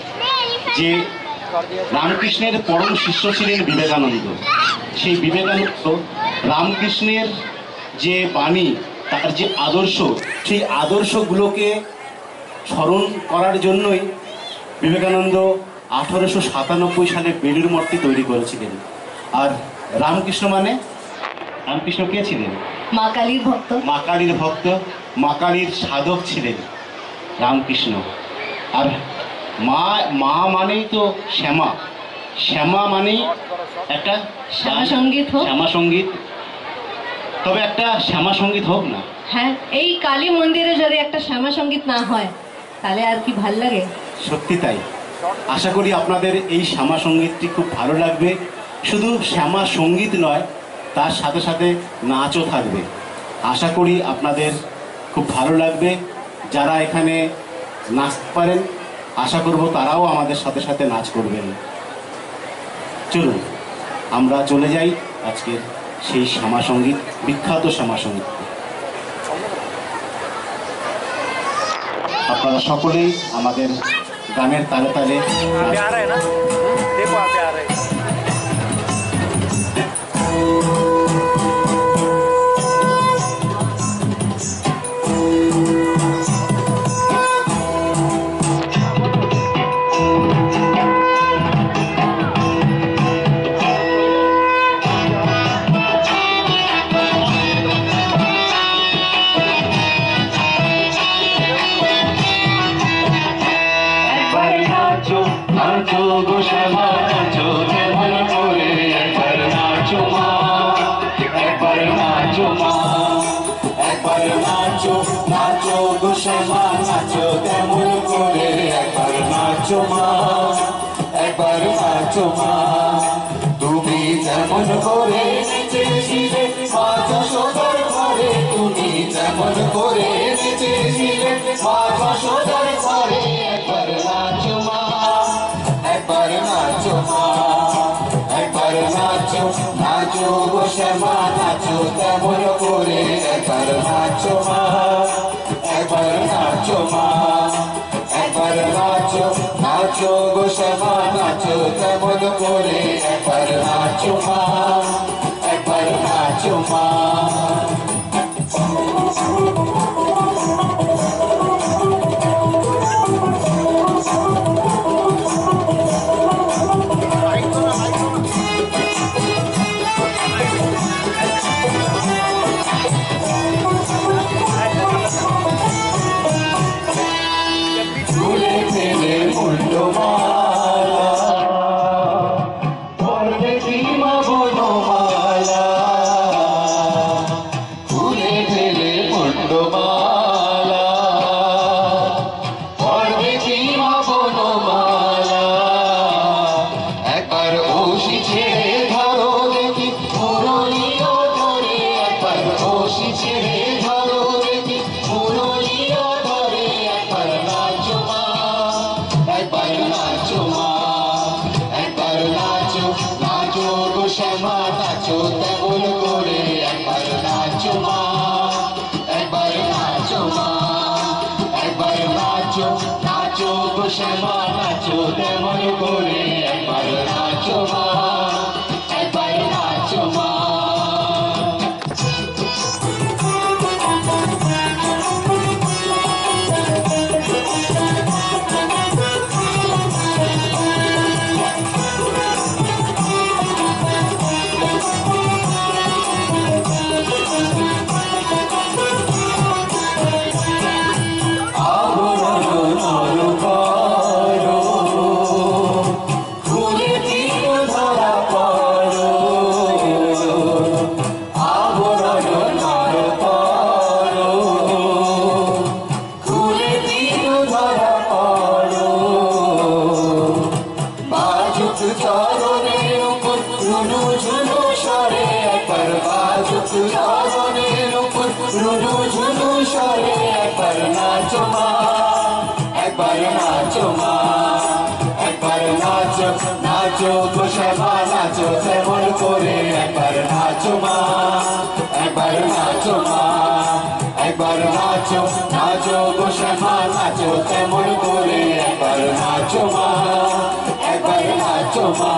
যে রামকৃষ্ণের পরম শিষ্য ছিলেন বিবেকানন্দ, সেই বিবেকানন্দ রামকৃষ্ণের যে বাণী, তার যে আদর্শ, সেই আদর্শগুলোকে স্মরণ করার জন্যই বিবেকানন্দ 1897 সালে বেলুড় মঠটি তৈরি করেছিলেন। আর রামকৃষ্ণ মানে, রামকৃষ্ণ কে ছিলেন? মা কালীর ভক্ত। মা কালীর ভক্ত, মা কালীর সাধক ছিলেন রামকৃষ্ণ। আর মা মা মানেই তো শ্যামা, শ্যামা মানেই একটা শ্যামা সঙ্গীত হোক। শ্যামা সঙ্গীত, তবে একটা শ্যামা সঙ্গীত হোক না। হ্যাঁ, এই কালী মন্দিরে যদি একটা শ্যামা সঙ্গীত না হয় তাহলে আর কি ভাল লাগে? সত্যি তাই। আশা করি আপনাদের এই শ্যামা সঙ্গীতটি খুব ভালো লাগবে। শুধু শ্যামা সঙ্গীত নয়, তার সাথে সাথে নাচও থাকবে। আশা করি আপনাদের খুব ভালো লাগবে। যারা এখানে নাচতে পারেন, আশা করব তারাও আমাদের সাথে সাথে নাচ করবেন। চলুন আমরা চলে যাই আজকের সেই শ্যামা সঙ্গীত, বিখ্যাত শ্যামা সঙ্গীত। আপনারা সকলেই আমাদের গানের তালে তালে নাচো গো শ্যামা নাচো, কেমন করে একবার নাচো মা, একবার নাচো মা, একবার নাচো, নাচো গো শ্যামা নাচো, কেমন করে একবার নাচো মা, একবার নাচো মা। তুমি যেমন করে নেচেছিলে মা যশোদার ঘরে, তুমি যেমন করে নেচেছিলে মা যশোদার ঘরে, একবার নাচো মা, একবার নাচো মা, একবার নাচো, নাচো গো শ্যামা নাচো, কেমন করে একবার নাচো মা, একবার নাচো মা, একবার নাচো, নাচো গো শ্যামা নাচো, কেমন করে একবার নাচো মা, একবার নাচো মা। শ্যামা নাচো, তেমন করে একবার নাচো মা, একবার নাচো মা। নাচো মা, একবার নাচো নাচো গো শ্যামা নাচো তেমন করে, একবার নাচো মা, একবার নাচো মা, একবার নাচো নাচো গো শ্যামা নাচো তেমন করে, একবার নাচো মা, একবার নাচো মা।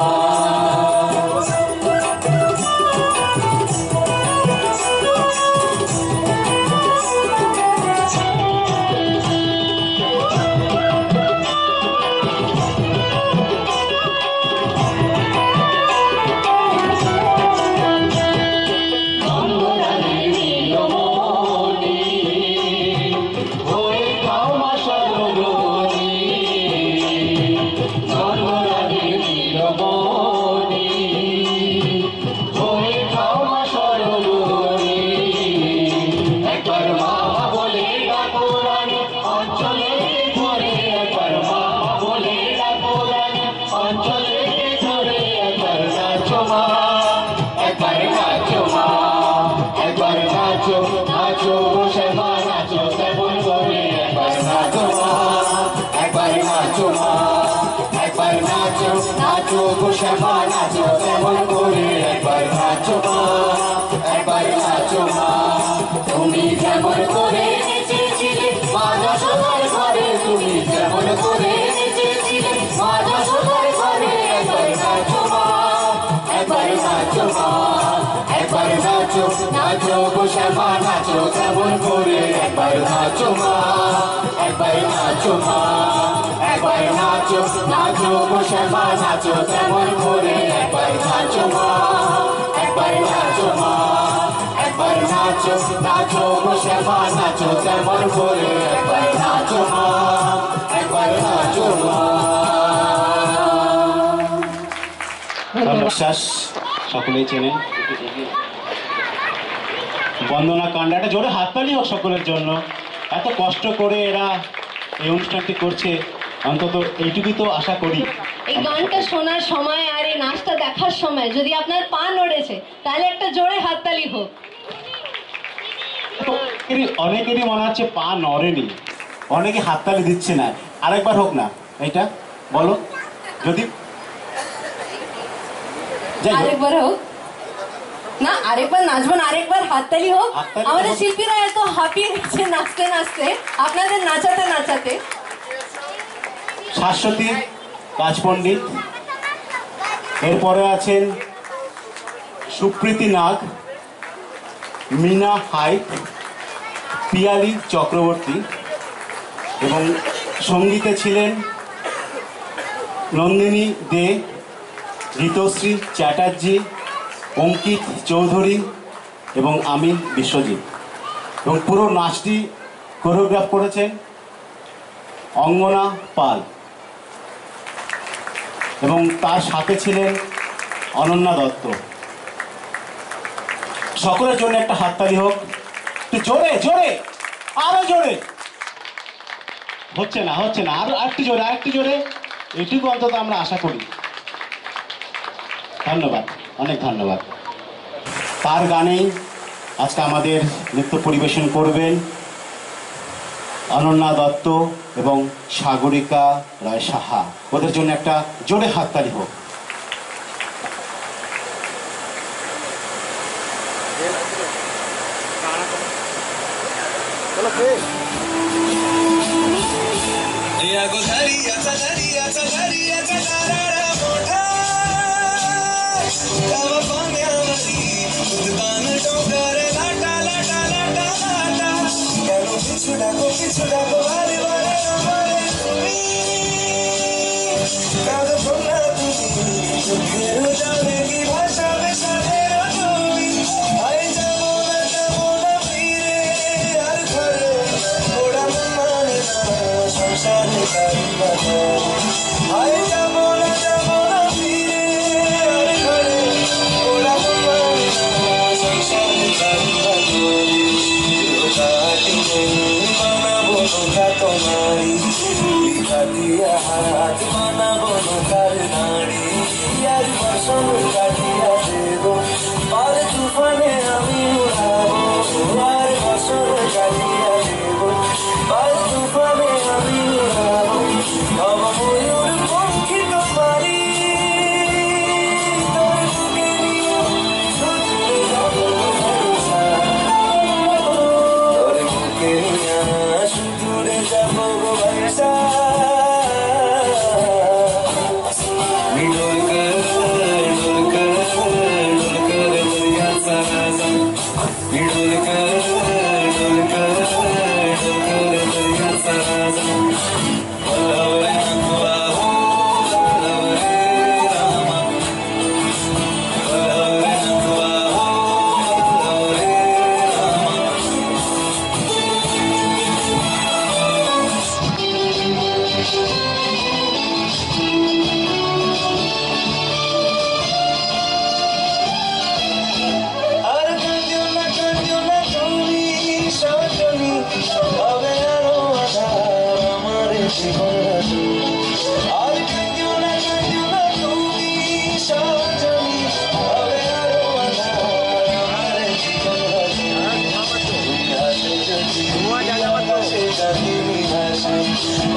নাচো গো শ্যামা নাচো তেমন করে, একবার নাচো মা, একবার নাচো মা। তুমি যেমন করে নেচেছিলে মা যশোদার ঘরে, তুমি যেমন করে নেচেছিলে মা যশোদার ঘরে, একবার নাচো মা, একবার নাচো মা, একবার নাচো নাচো গো শ্যামা নাচো তেমন করে, একবার নাচো মা, একবার নাচো মা, একবার নাচো নাচো গো শ্যামা নাচো তেমন করে, একবার নাচো মা, একবার নাচো মা, একবার নাচো নাচো গো শ্যামা নাচো তেমন করে, একবার নাচো মা, একবার নাচো মা। বিশ্বাস সকলেই চেনেন। বন্দনা কাণ্ডা, একটা জোরে হাততালি হোক সকলের জন্য। এত কষ্ট করে এরা এই অনুষ্ঠানটি করছে, অন্তত এইটুকুই তো আশা করি। এই গানটা শোনার সময় আর এই নাচটা দেখার সময় যদি আপনার পা নড়েছে তাহলে একটা জোরে হাততালি হোক। অনেকেরই মনে হচ্ছে পা নড়েনি, অনেকে হাততালি দিচ্ছে না। আরেকবার হোক না এইটা, বলো যদি আরেকবার হোক না, আরেকবার নাচবো না, আরেকবার হাততালি হোক। আমাদের শিল্পীরা এত হাঁপিয়ে গেছে নাচতে নাচতে, আপনাদের নাচাতে নাচাতে। শাশ্বতী কাজ পণ্ডিত, এরপরে আছেন সুপ্রীতি নাগ, মিনা হাইট, পিয়ালি চক্রবর্তী, এবং সঙ্গীতে ছিলেন নন্দিনী দে, ঋতশ্রী চ্যাটার্জি, অঙ্কিত চৌধুরী এবং আমি বিশ্বজিৎ। এবং পুরো নাচটি কোরিওগ্রাফ করেছেন অঙ্গনা পাল, এবং তার সাথে ছিলেন অনন্যা দত্ত। সকলের জন্য একটা হাততালি হোক, একটু জোরে জোরে, আরো জোরে। হচ্ছে না হচ্ছে না, আরো আরেকটু জোরে, আরেকটু জোরে, এইটুকু অন্তত আমরা আশা করি। ধন্যবাদ, অনেক ধন্যবাদ। তার গানেই আজকে আমাদের নৃত্য পরিবেশন করবেন অনন্যা দত্ত এবং সাগরিকা রায় সাহা। ওদের জন্য একটা জোরে হাততালি হোক।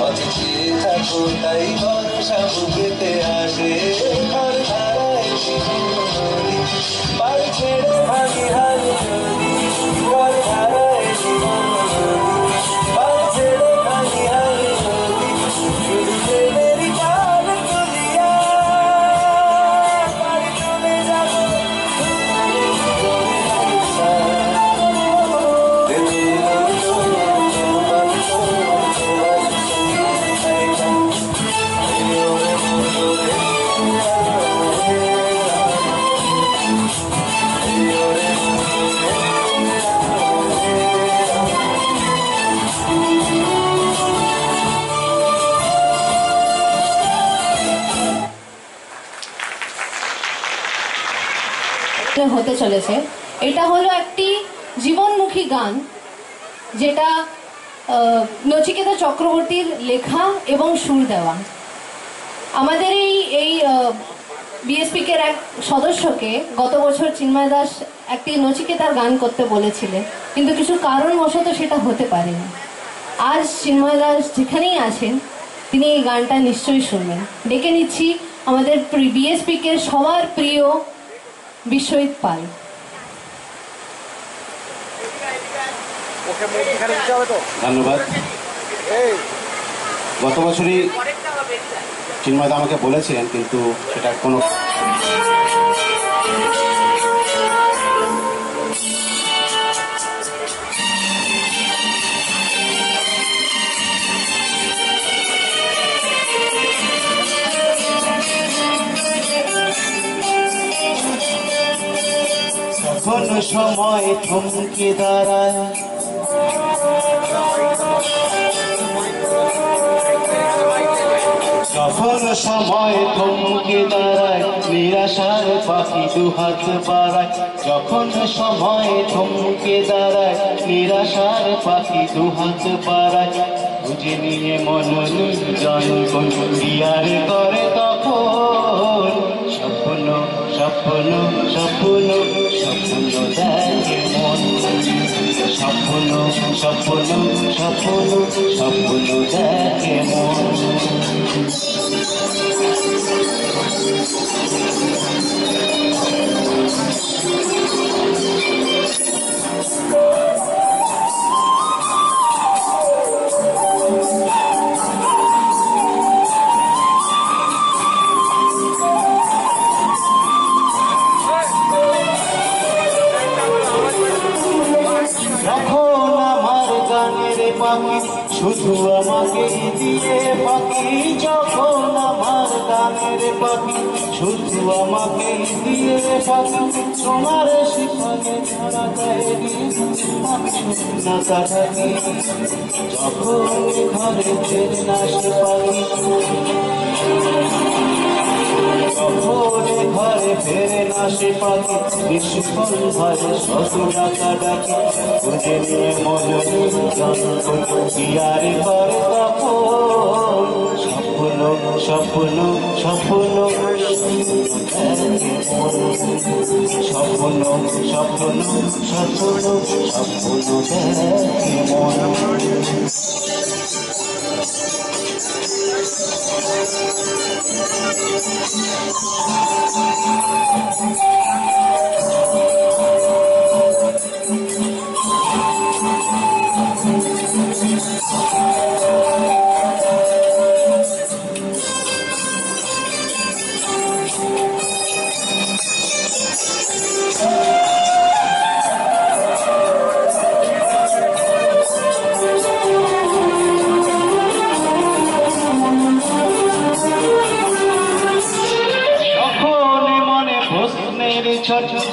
পথে চেয়ে থাকো তাই ভরসা বুকেতে আসে ঘর ধারায় নদী পার ছেড়ে ভাঙি হার নদী ঘর ধারায় নদী পার ছেড়ে ভাঙি হার নদী শুধু প্রেমেরই কাল তুলিয়া বাড়ি চলে যাবো হতে চলেছে এটা হলো একটি জীবনমুখী গান যেটা নচিকেতা চক্রবর্তীর লেখা এবং সুর দেওয়া। আমাদের এই বিএসপিকের এক সদস্যকে গত বছর চিন্ময় দাস একটি নচিকেতার গান করতে বলেছিলেন, কিন্তু কিছু কারণবশত সেটা হতে পারেনি। আজ চিন্ময় দাস যেখানেই আছেন তিনি এই গানটা নিশ্চয়ই শুনবেন। ডেকে নিচ্ছি আমাদের বিএসপিকের সবার প্রিয় বিশ্বজিৎ পাল। ধন্যবাদ। গত বছরই চিন্ময় দা আমাকে বলেছিলেন, কিন্তু সেটা কোনো কোনো সময় থমকে দাঁড়ায় যখন সময় থমকে দাঁড়ায় নিরাশার পাখি দুহাত বাড়ায় যখন সময় থমকে দাঁড়ায় নিরাশার পাখি দুহাত বাড়ায় বুঝে নিয়ে মনোরঞ্জন কোন বিয়ার করে তখন স্বপ্ন স্বপ্ন স্বপ্ন স্বপ্ন দেখে মন স্বপ্ন স্বপ্ন স্বপ্ন স্বপ্ন দেখে মন শুধু আমাকে দিয়ে পাখি যখন আমার গানের পাখি শুধু আমাকে দিয়ে পাখি তোমার শিখনে ধরা দেয় না কাটাকি যখন ঘরে ফেরে না সে পাখি ঘরে ফেরে না সে পাখি বিশ্বক্ষণ ধরে শত ডাকা ডাকি বুঝে নিয়ে মনোরঞ্জন বিয়ারে করে তখন স্বপ্ন স্বপ্ন স্বপ্ন স্বপ্ন স্বপ্ন স্বপ্ন স্বপ্ন দেখে মন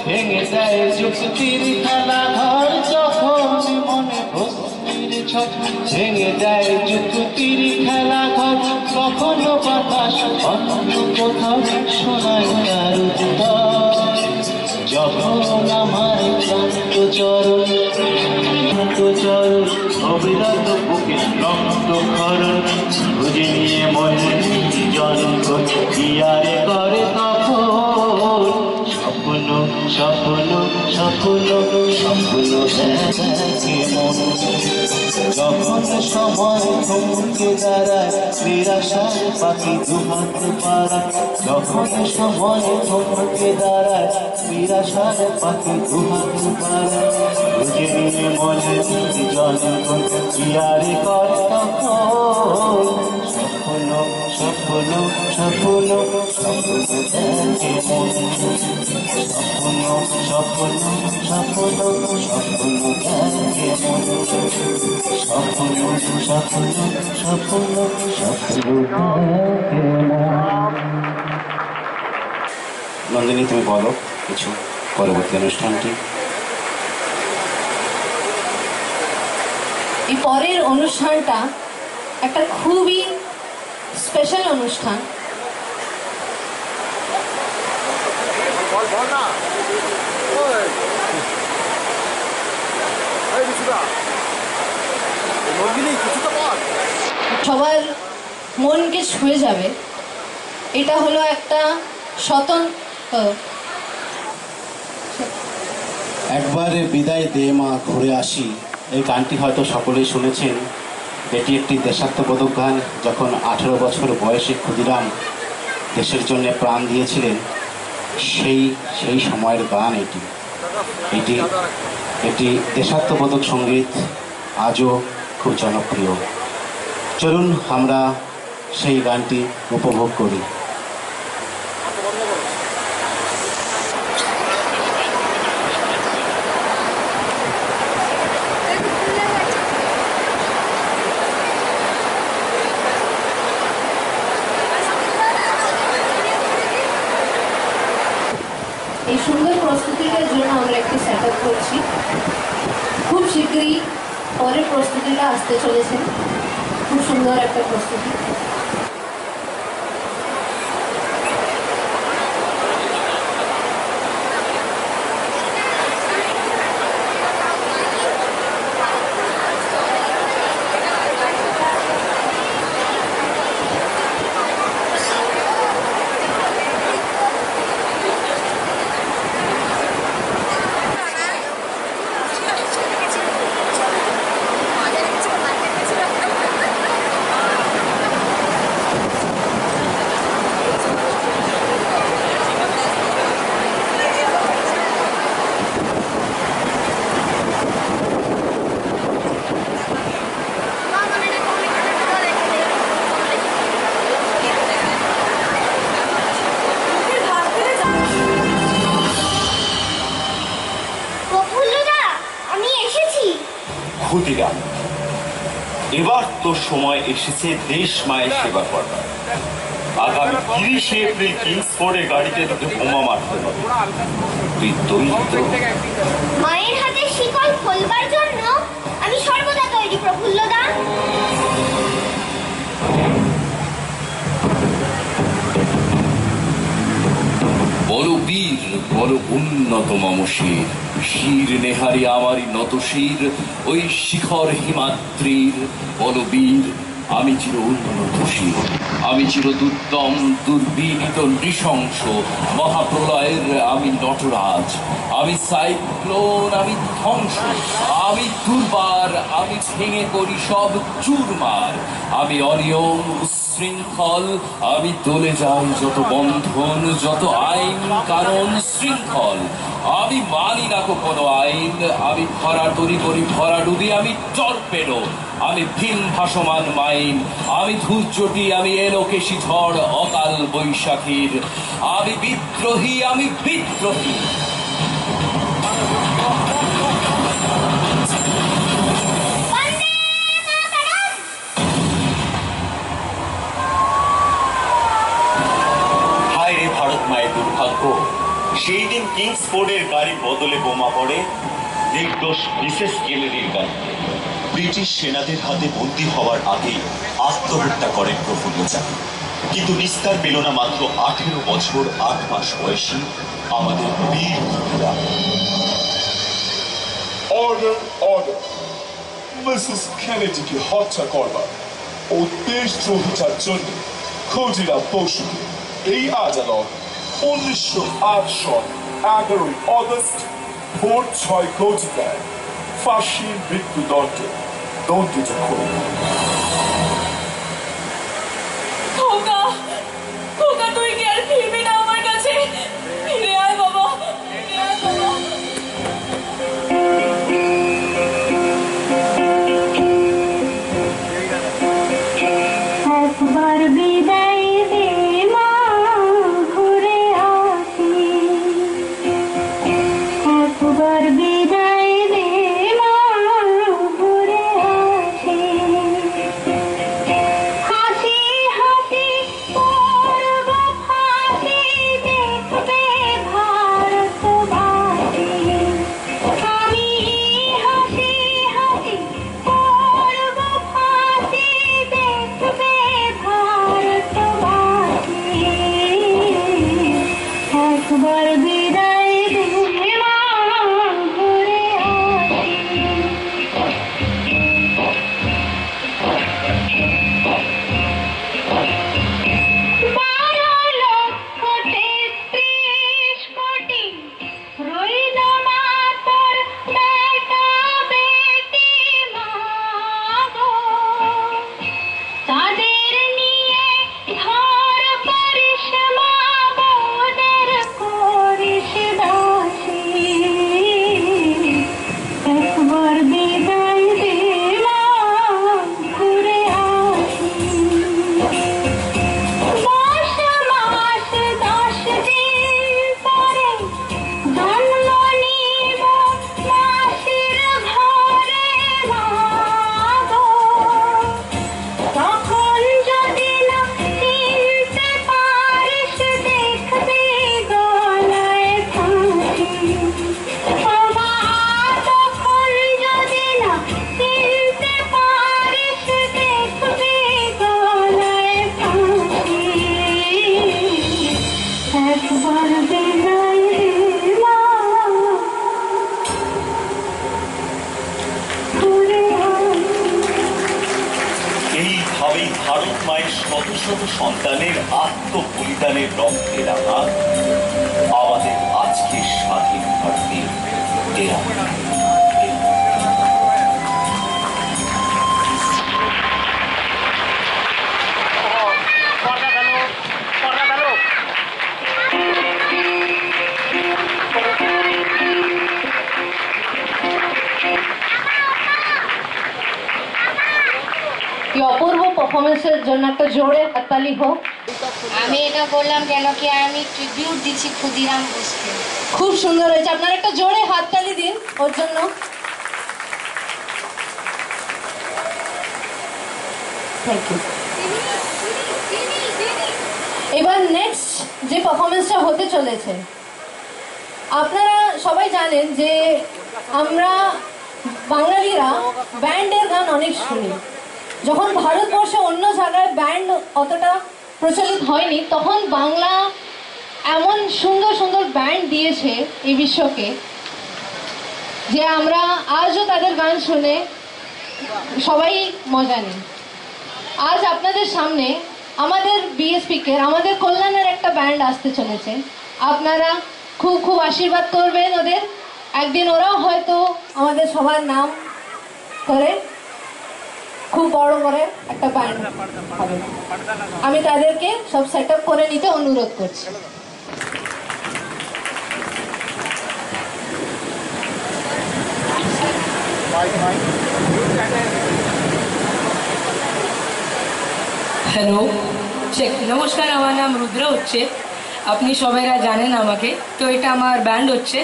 ভেঙে যায় যুক্তির খেলা ঘর যখন মনে প্রশ্নের ছট ভেঙে যায় যুক্তির খেলা ঘর কখনো বাতাস অন্য কোথাও শোনায় তার উত্তর যখন আমার ক্লান্ত চরণ অবিরত বুকে রক্ত খরণ খুঁজে নিয়ে মনে জন্ম বিয়ারে করে তখন স্বপ্ন স্বপ্ন স্বপ্ন স্বপ্ন দেখে মন যখন সময় সময় থমকে দাঁড়ায় নিরাশার পাখি দুহাত পাড়ায়, যখন সময় থমকে দাঁড়ায় নিরাশার পাখি দুহাত পাড়ায়, বুঝে নিয়ে মনে যখন ইয়ারে করে তখন সফল সফল সফল সফল দেখে মন, সফল সফল সফল সফল দেখে মন, সফল সফল সফল সফল দেখে মন। নন্দিনী, তুমি বলো কিছু পরবর্তী অনুষ্ঠানটি। এই পরের অনুষ্ঠানটা একটা খুবই স্পেশাল অনুষ্ঠান। সবার মনকে ছুঁয়ে যাবে। এটা হলো একটা স্বতন্ত্র একবারে বিদায় দে মা ঘুরে আসি, এই গানটি হয়তো সকলেই শুনেছেন। এটি একটি দেশাত্মবোধক গান। যখন 18 বছর বয়সে ক্ষুদিরাম দেশের জন্য প্রাণ দিয়েছিলেন, সেই সময়ের গান এটি। এটি দেশাত্মবোধক সঙ্গীত আজও খুব জনপ্রিয়। চলুন আমরা সেই গানটি উপভোগ করি। এই সুন্দর প্রস্তুতিটার জন্য আমরা একটি সেট আপ করছি। খুব শীঘ্রই পরের প্রস্তুতিটা আসতে চলেছে। খুব সুন্দর একটা প্রস্তুতি। ক্ষুদিরাম, এবার তোর সময় এসেছে দেশ মায়ের সেবা করবার। আগামী 30 এপ্রিল কিংসফোর্ডের গাড়িতে তোকে বোমা মারতে হবে। তুই তৈরি? মায়ের হাতে শিকল খোলবার জন্য আমি সর্বদা তৈরি প্রফুল্লদা। বলো বীর, বলো উন্নত মম শির, শির নেহারি আমারই নত শির ওই শিখর হিমাদ্রির। বলো বীর, আমি চির উন্নত শির, আমি চির দুর্দম দুর্বিনীত নৃশংস মহাপ্রলয়ের আমি নটরাজ, আমি সাইক্লোন, আমি ধ্বংস, আমি দুর্বার, আমি ভেঙে করি সব চুরমার, আমি অনিয়ম শৃঙ্খল, আমি দলে যাই যত বন্ধন, যত আইন কারণ শৃঙ্খল, আমি মানি না কোনো আইন, আমি ভরা তরি করি ভরা ডুবি, আমি টর্পেডো, আমি ভীম ভাসমান মাইন, আমি ধূর্যটি, আমি এলোকেশী ঝড় অকাল বৈশাখীর, আমি বিদ্রোহী, আমি বিদ্রোহী। হায় রে ভারত মায়ের দুর্ভাগ্য, সেই দিন কিংসফোর্ডের গাড়ির বদলে বোমা পড়ে নির্দোষ মিসেস কেনেডির গাড়িতে। ব্রিটিশ সেনাদের হাতে বন্দী হওয়ার আগেই আত্মহত্যা করেন প্রফুল্লচারী। কিন্তু নিস্তার পেল না মাত্র 18 বছর 8 মাস বয়সী আমাদের বীর ক্ষুদিরাম। অর্ডার অর্ডার, মিসেস কেনেডিকে হত্যা করবার ও দেশদ্রোহিতার জন্য ক্ষুদিরাম বসুকে এই আদালত 1908 সাল 11 অগস্ট ভোর 6 ঘটিকায় ফাঁসির মৃত্যুদণ্ডে দণ্ডিত করে। একবার বিদায় দে মা ঘুরে আসি বারো লক্ষ ৩৩ কোটি রইল মা তোর বেটা বেটি মা গো তাদের নিয়ে ঘর করিস মা বোনের করিস দাসী একবার বিদায় দে মা ঘুরে আসি 10 মাস 10 দিন পরে জন্ম নিব মাসির ঘরে মা গো তখন যদি না চিনতে পারিস দেখবি গলায় ফাঁসি ও মা তখন যদি না চিনতে পারিস দেখবি গলায় ফাঁসি একবার বিদায় দে মা ঘুরে এইভাবেই ভারত মায়ের শত শত সন্তানের আত্মবলিদানের রক্তে রাখা আমাদের আজকের স্বাধীন ভারতের দেয়াল। এই অপূর্ব পারফরমেন্সের জন্য একটা জোরে হাততালি হোক। আমি এটা বললাম কেন কি আমি ট্রিবিউট দিচ্ছি ক্ষুদিরাম বোসকে। খুব সুন্দর হয়েছে, আপনারা একটা জোরে হাততালি দিন ওর জন্য। Thank you. এবার নেক্সট যে পারফরমেন্সটা হতে চলেছে, আপনারা সবাই জানেন যে আমরা বাঙালিরা ব্যান্ডের গান অনেক শুনি। যখন ভারতবর্ষে অন্য জায়গায় ব্যান্ড অতটা প্রচলিত হয়নি, তখন বাংলা এমন সুন্দর সুন্দর ব্যান্ড দিয়েছে এই বিশ্বকে যে আমরা আজও তাদের গান শুনে সবাই মজা নিই। আজ আপনাদের সামনে আমাদের বিএসপিকে আমাদের কল্যাণের একটা ব্যান্ড আসতে চলেছে। আপনারা খুব খুব আশীর্বাদ করবেন ওদের, একদিন ওরাও হয়তো আমাদের সবার নাম করে খুব বড় করে একটা ব্যান্ড হবে। আমি তাদেরকে সব সেট আপ করে নিতে অনুরোধ করছি। হ্যালো, নমস্কার, আমার নাম রুদ্র হচ্ছে। আপনি সবাইরা জানেন আমাকে। তো এটা আমার ব্যান্ড হচ্ছে।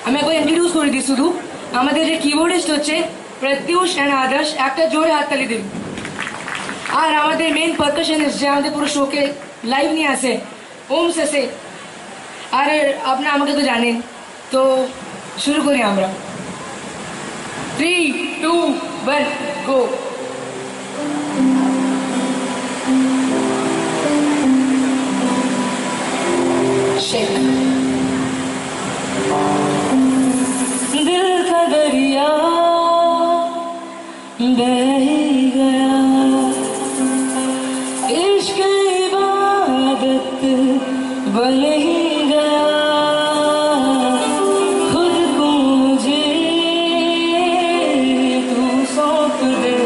আমি একবার ইন্ট্রোডিউস করে দিই শুধু। আমাদের যে কিবোর্ডিস্ট হচ্ছে প্রত্যুষ অ্যান্ড আদর্শ, একটা জোরে হাততালি দিন। আর আমাদের মেন পারকাশনিস্ট যে আমাদের পুরো শোকে লাইভ নিয়ে আসে, ওম শেষে। আর আপনারা আমাকে তো জানেন। তো শুরু করি আমরা। 3, 2, 1, গো। दिल का दरिया बह ही गया, इश्क इबादत बन ही गया, खुद को मुझे तू सौंप दे,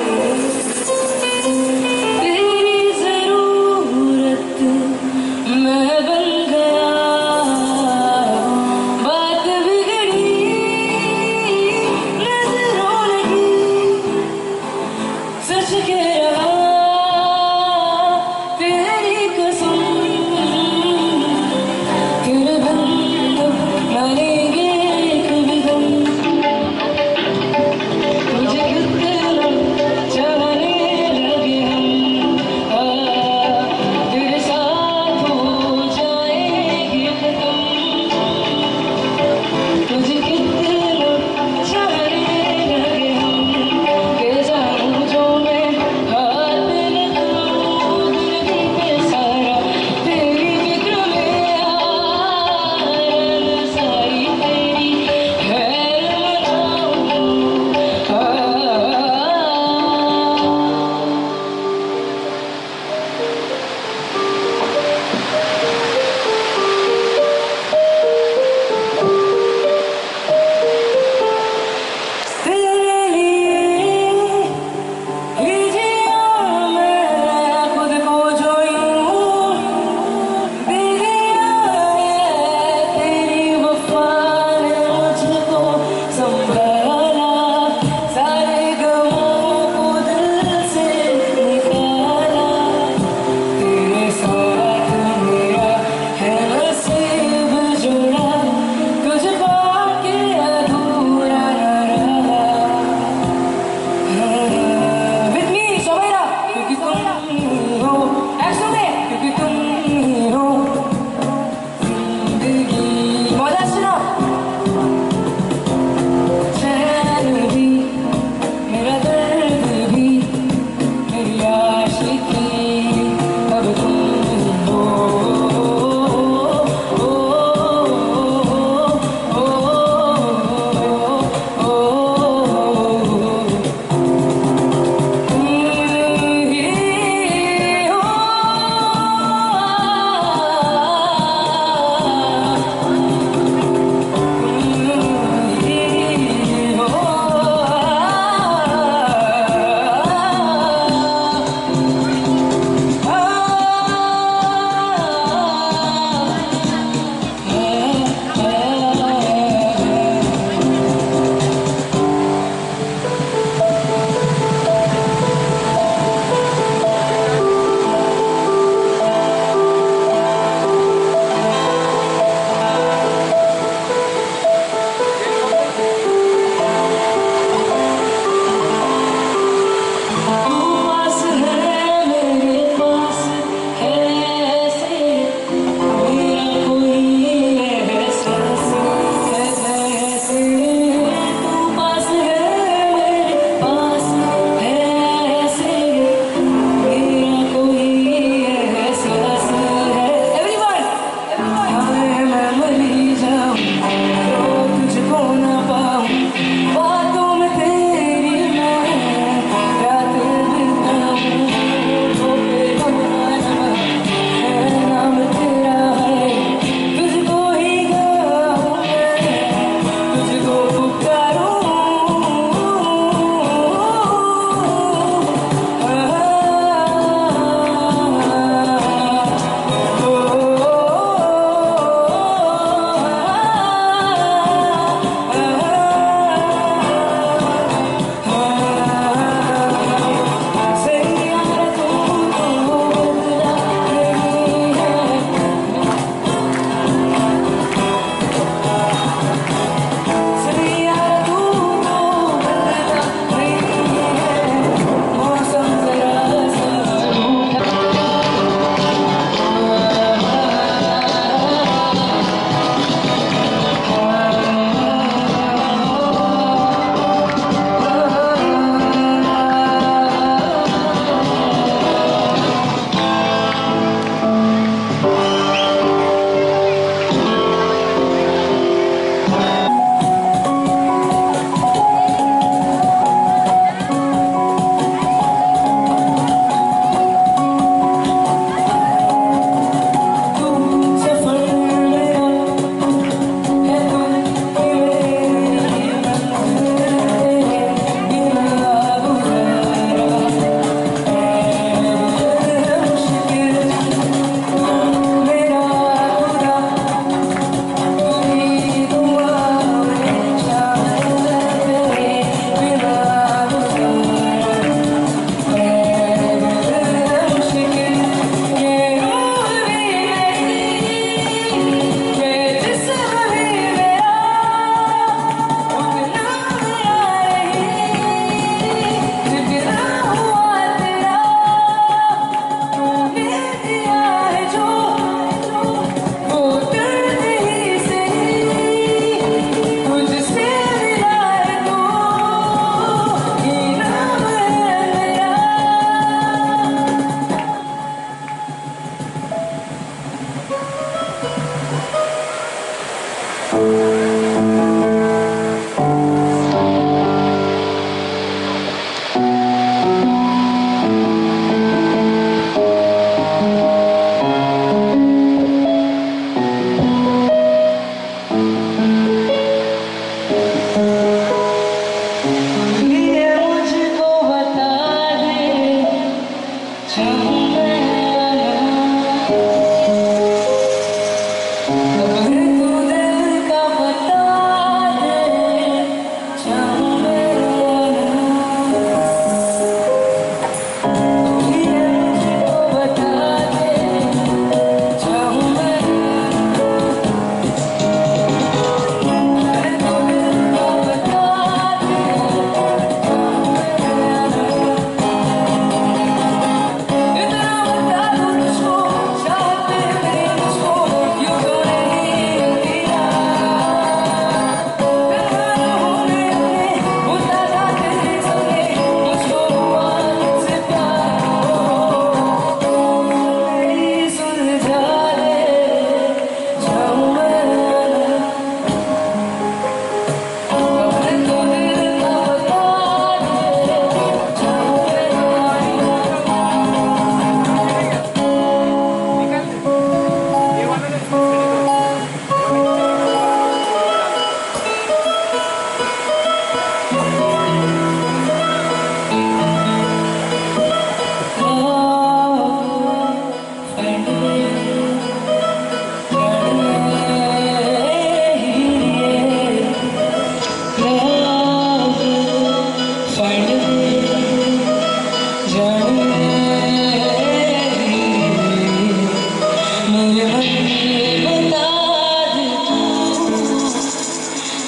तेरी जरूरत मैं बन गया, बात बिगड़ी नजरों लगी, सच कह रहा तेरी कसम,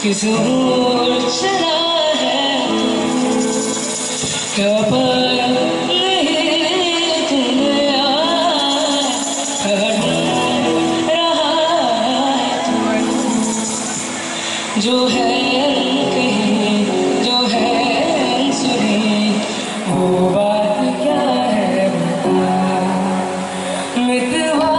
किस ओर चला है क्या पर नहीं तुम्हें रहा है जो है कहीं जो है सुनी वो बात क्या है बता मितवा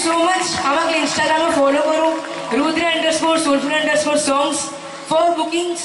সো মাচ। আমাকে ইনস্টাগ্রামে ফলো করুন rudra_soulful_songs ফর বুকিংস।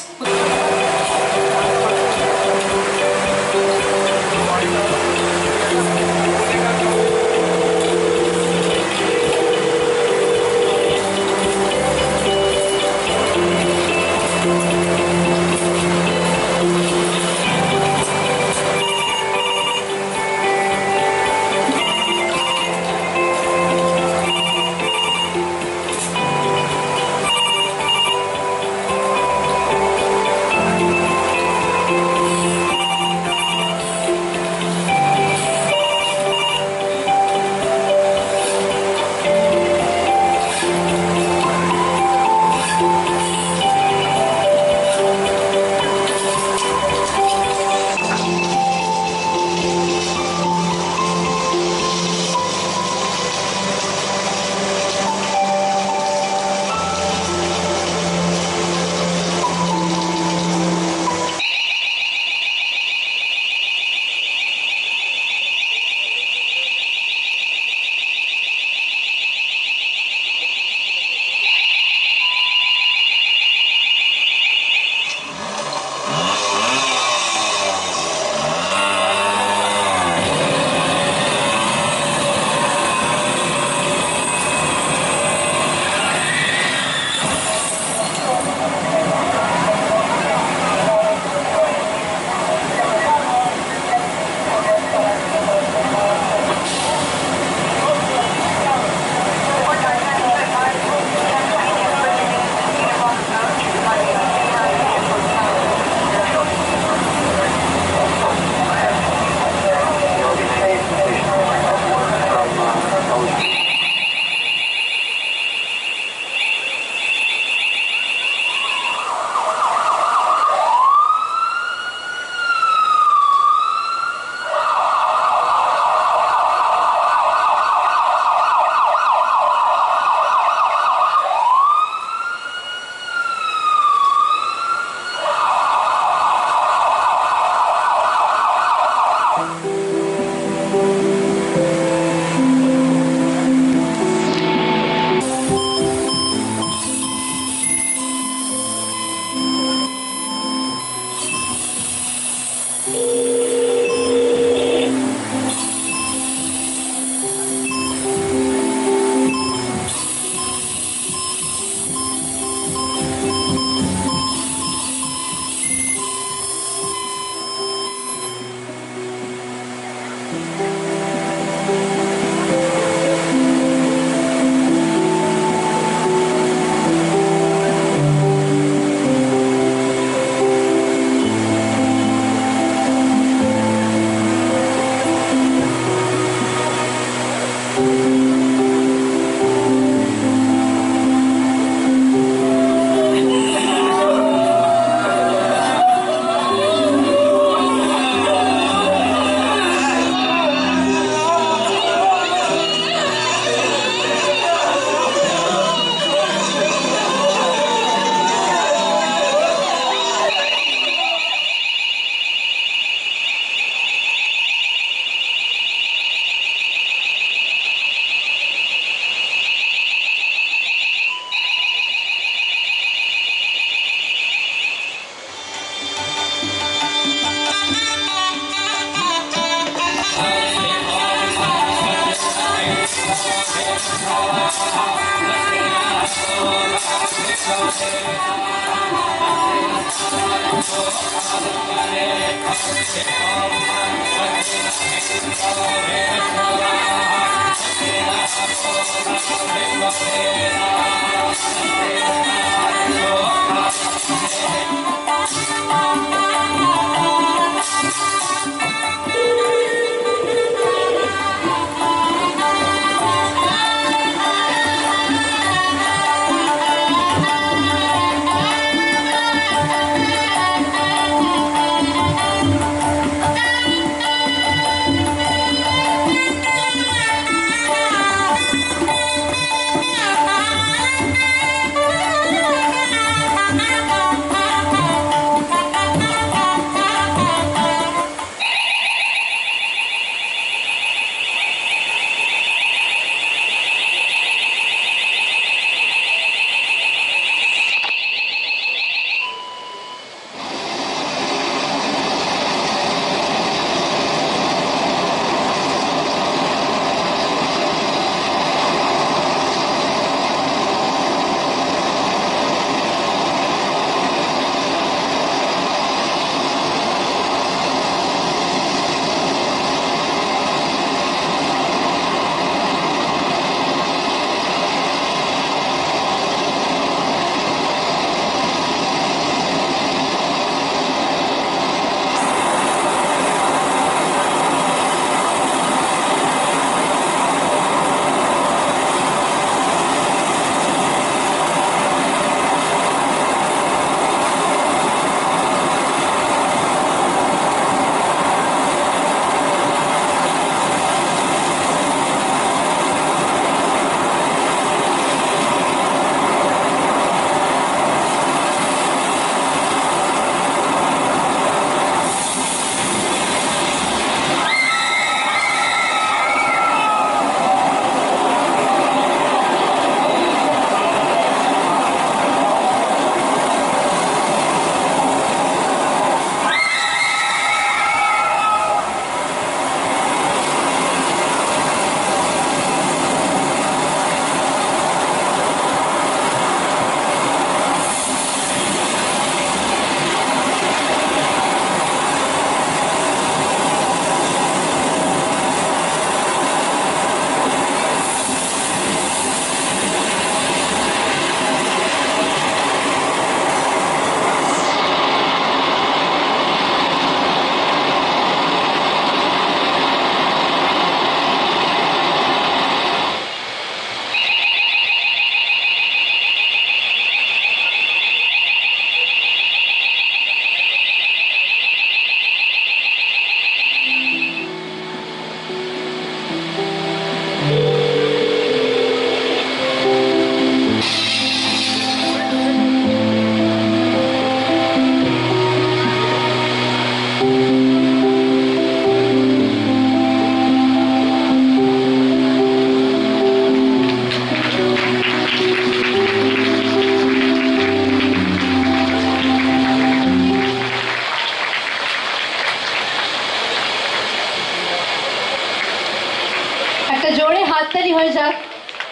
জোরে হাততালি হয়ে যাক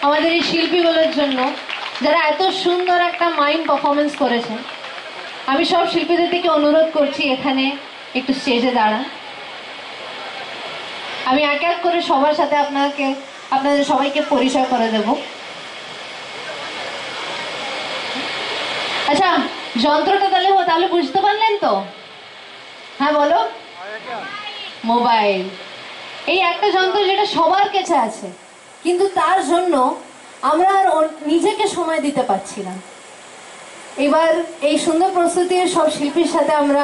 আমাদের এই শিল্পীগুলোর জন্য, যারা এত সুন্দর একটা মাইম পারফরমেন্স করেছে। আমি সব শিল্পীদের থেকে অনুরোধ করছি এখানে একটু স্টেজে দাঁড়ান। আমি এক এক করে সবার সাথে আপনাদের সবাইকে পরিচয় করে দেব। আচ্ছা, যন্ত্রটা তাহলে বুঝতে পারলেন তো? হ্যাঁ বলো। মোবাইল এই একটা যন্ত্র যেটা সবার কাছে আছে, কিন্তু তার জন্য আমরা আর নিজেকে সময় দিতে পারছি না। এবার এই সুন্দর প্রস্তুতির সব শিল্পীর সাথে আমরা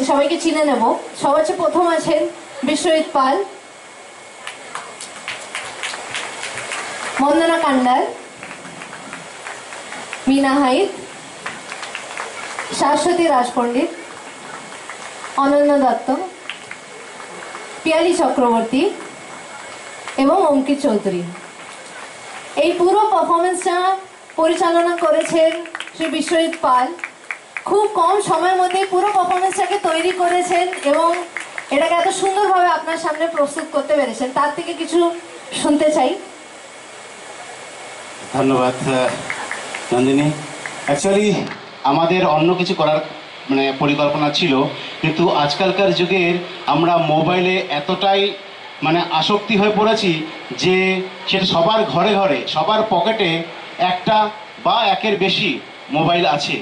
সবাইকে চিনে নেব। সবার চেয়ে প্রথম আছেন বিশ্বজিৎ পাল, বন্দনা কান্ডার, মিনা হাইত, শাশ্বতী রাজপণ্ডিত, অনন্য দত্ত, পিয়ালি চক্রবর্তী এবং অঙ্কিত চৌধুরী। এই পুরো পারফরমেন্সটা পরিচালনা করেছেন শ্রী বিশ্বজিৎ পাল। খুব কম সময়ের মধ্যে পুরো পারফরমেন্সটাকে তৈরি করেছেন এবং এটাকে এত সুন্দরভাবে আপনার সামনে প্রস্তুত করতে পেরেছেন। তার থেকে কিছু শুনতে চাই। ধন্যবাদ নন্দিনী। অ্যাকচুয়ালি আমাদের অন্য কিছু করার পরিকল্পনা ছিল, কিন্তু আজকালকার যুগের আমরা মোবাইলে এতটাই আসক্তি হয়ে পড়েছি যে সেটা সবার ঘরে ঘরে, সবার পকেটে একটা বা একের বেশি মোবাইল আছে।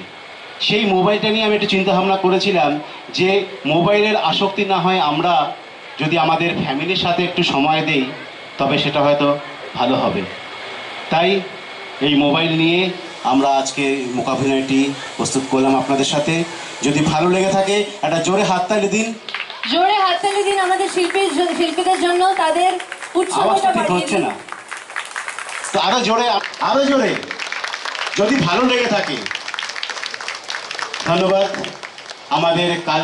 সেই মোবাইলটা নিয়ে আমি একটু চিন্তা ভাবনা করেছিলাম যে মোবাইলের আসক্তি না হয় আমরা যদি আমাদের ফ্যামিলির সাথে একটু সময় দেই তবে সেটা হয়তো ভালো হবে। তাই এই মোবাইল নিয়ে আমরা আজকে মূকাভিনয়টি প্রস্তুত করলাম আপনাদের সাথে। যদি ভালো লেগে থাকে একটা জোরে হাততালি দিন, জোরে হাততালি দিন আমাদের শিল্পীদের জন্য, তাদের উৎসাহটা বাড়িয়ে দিন। তো আরো জোরে যদি ভালো লেগে থাকে। ধন্যবাদ। আমাদের কাল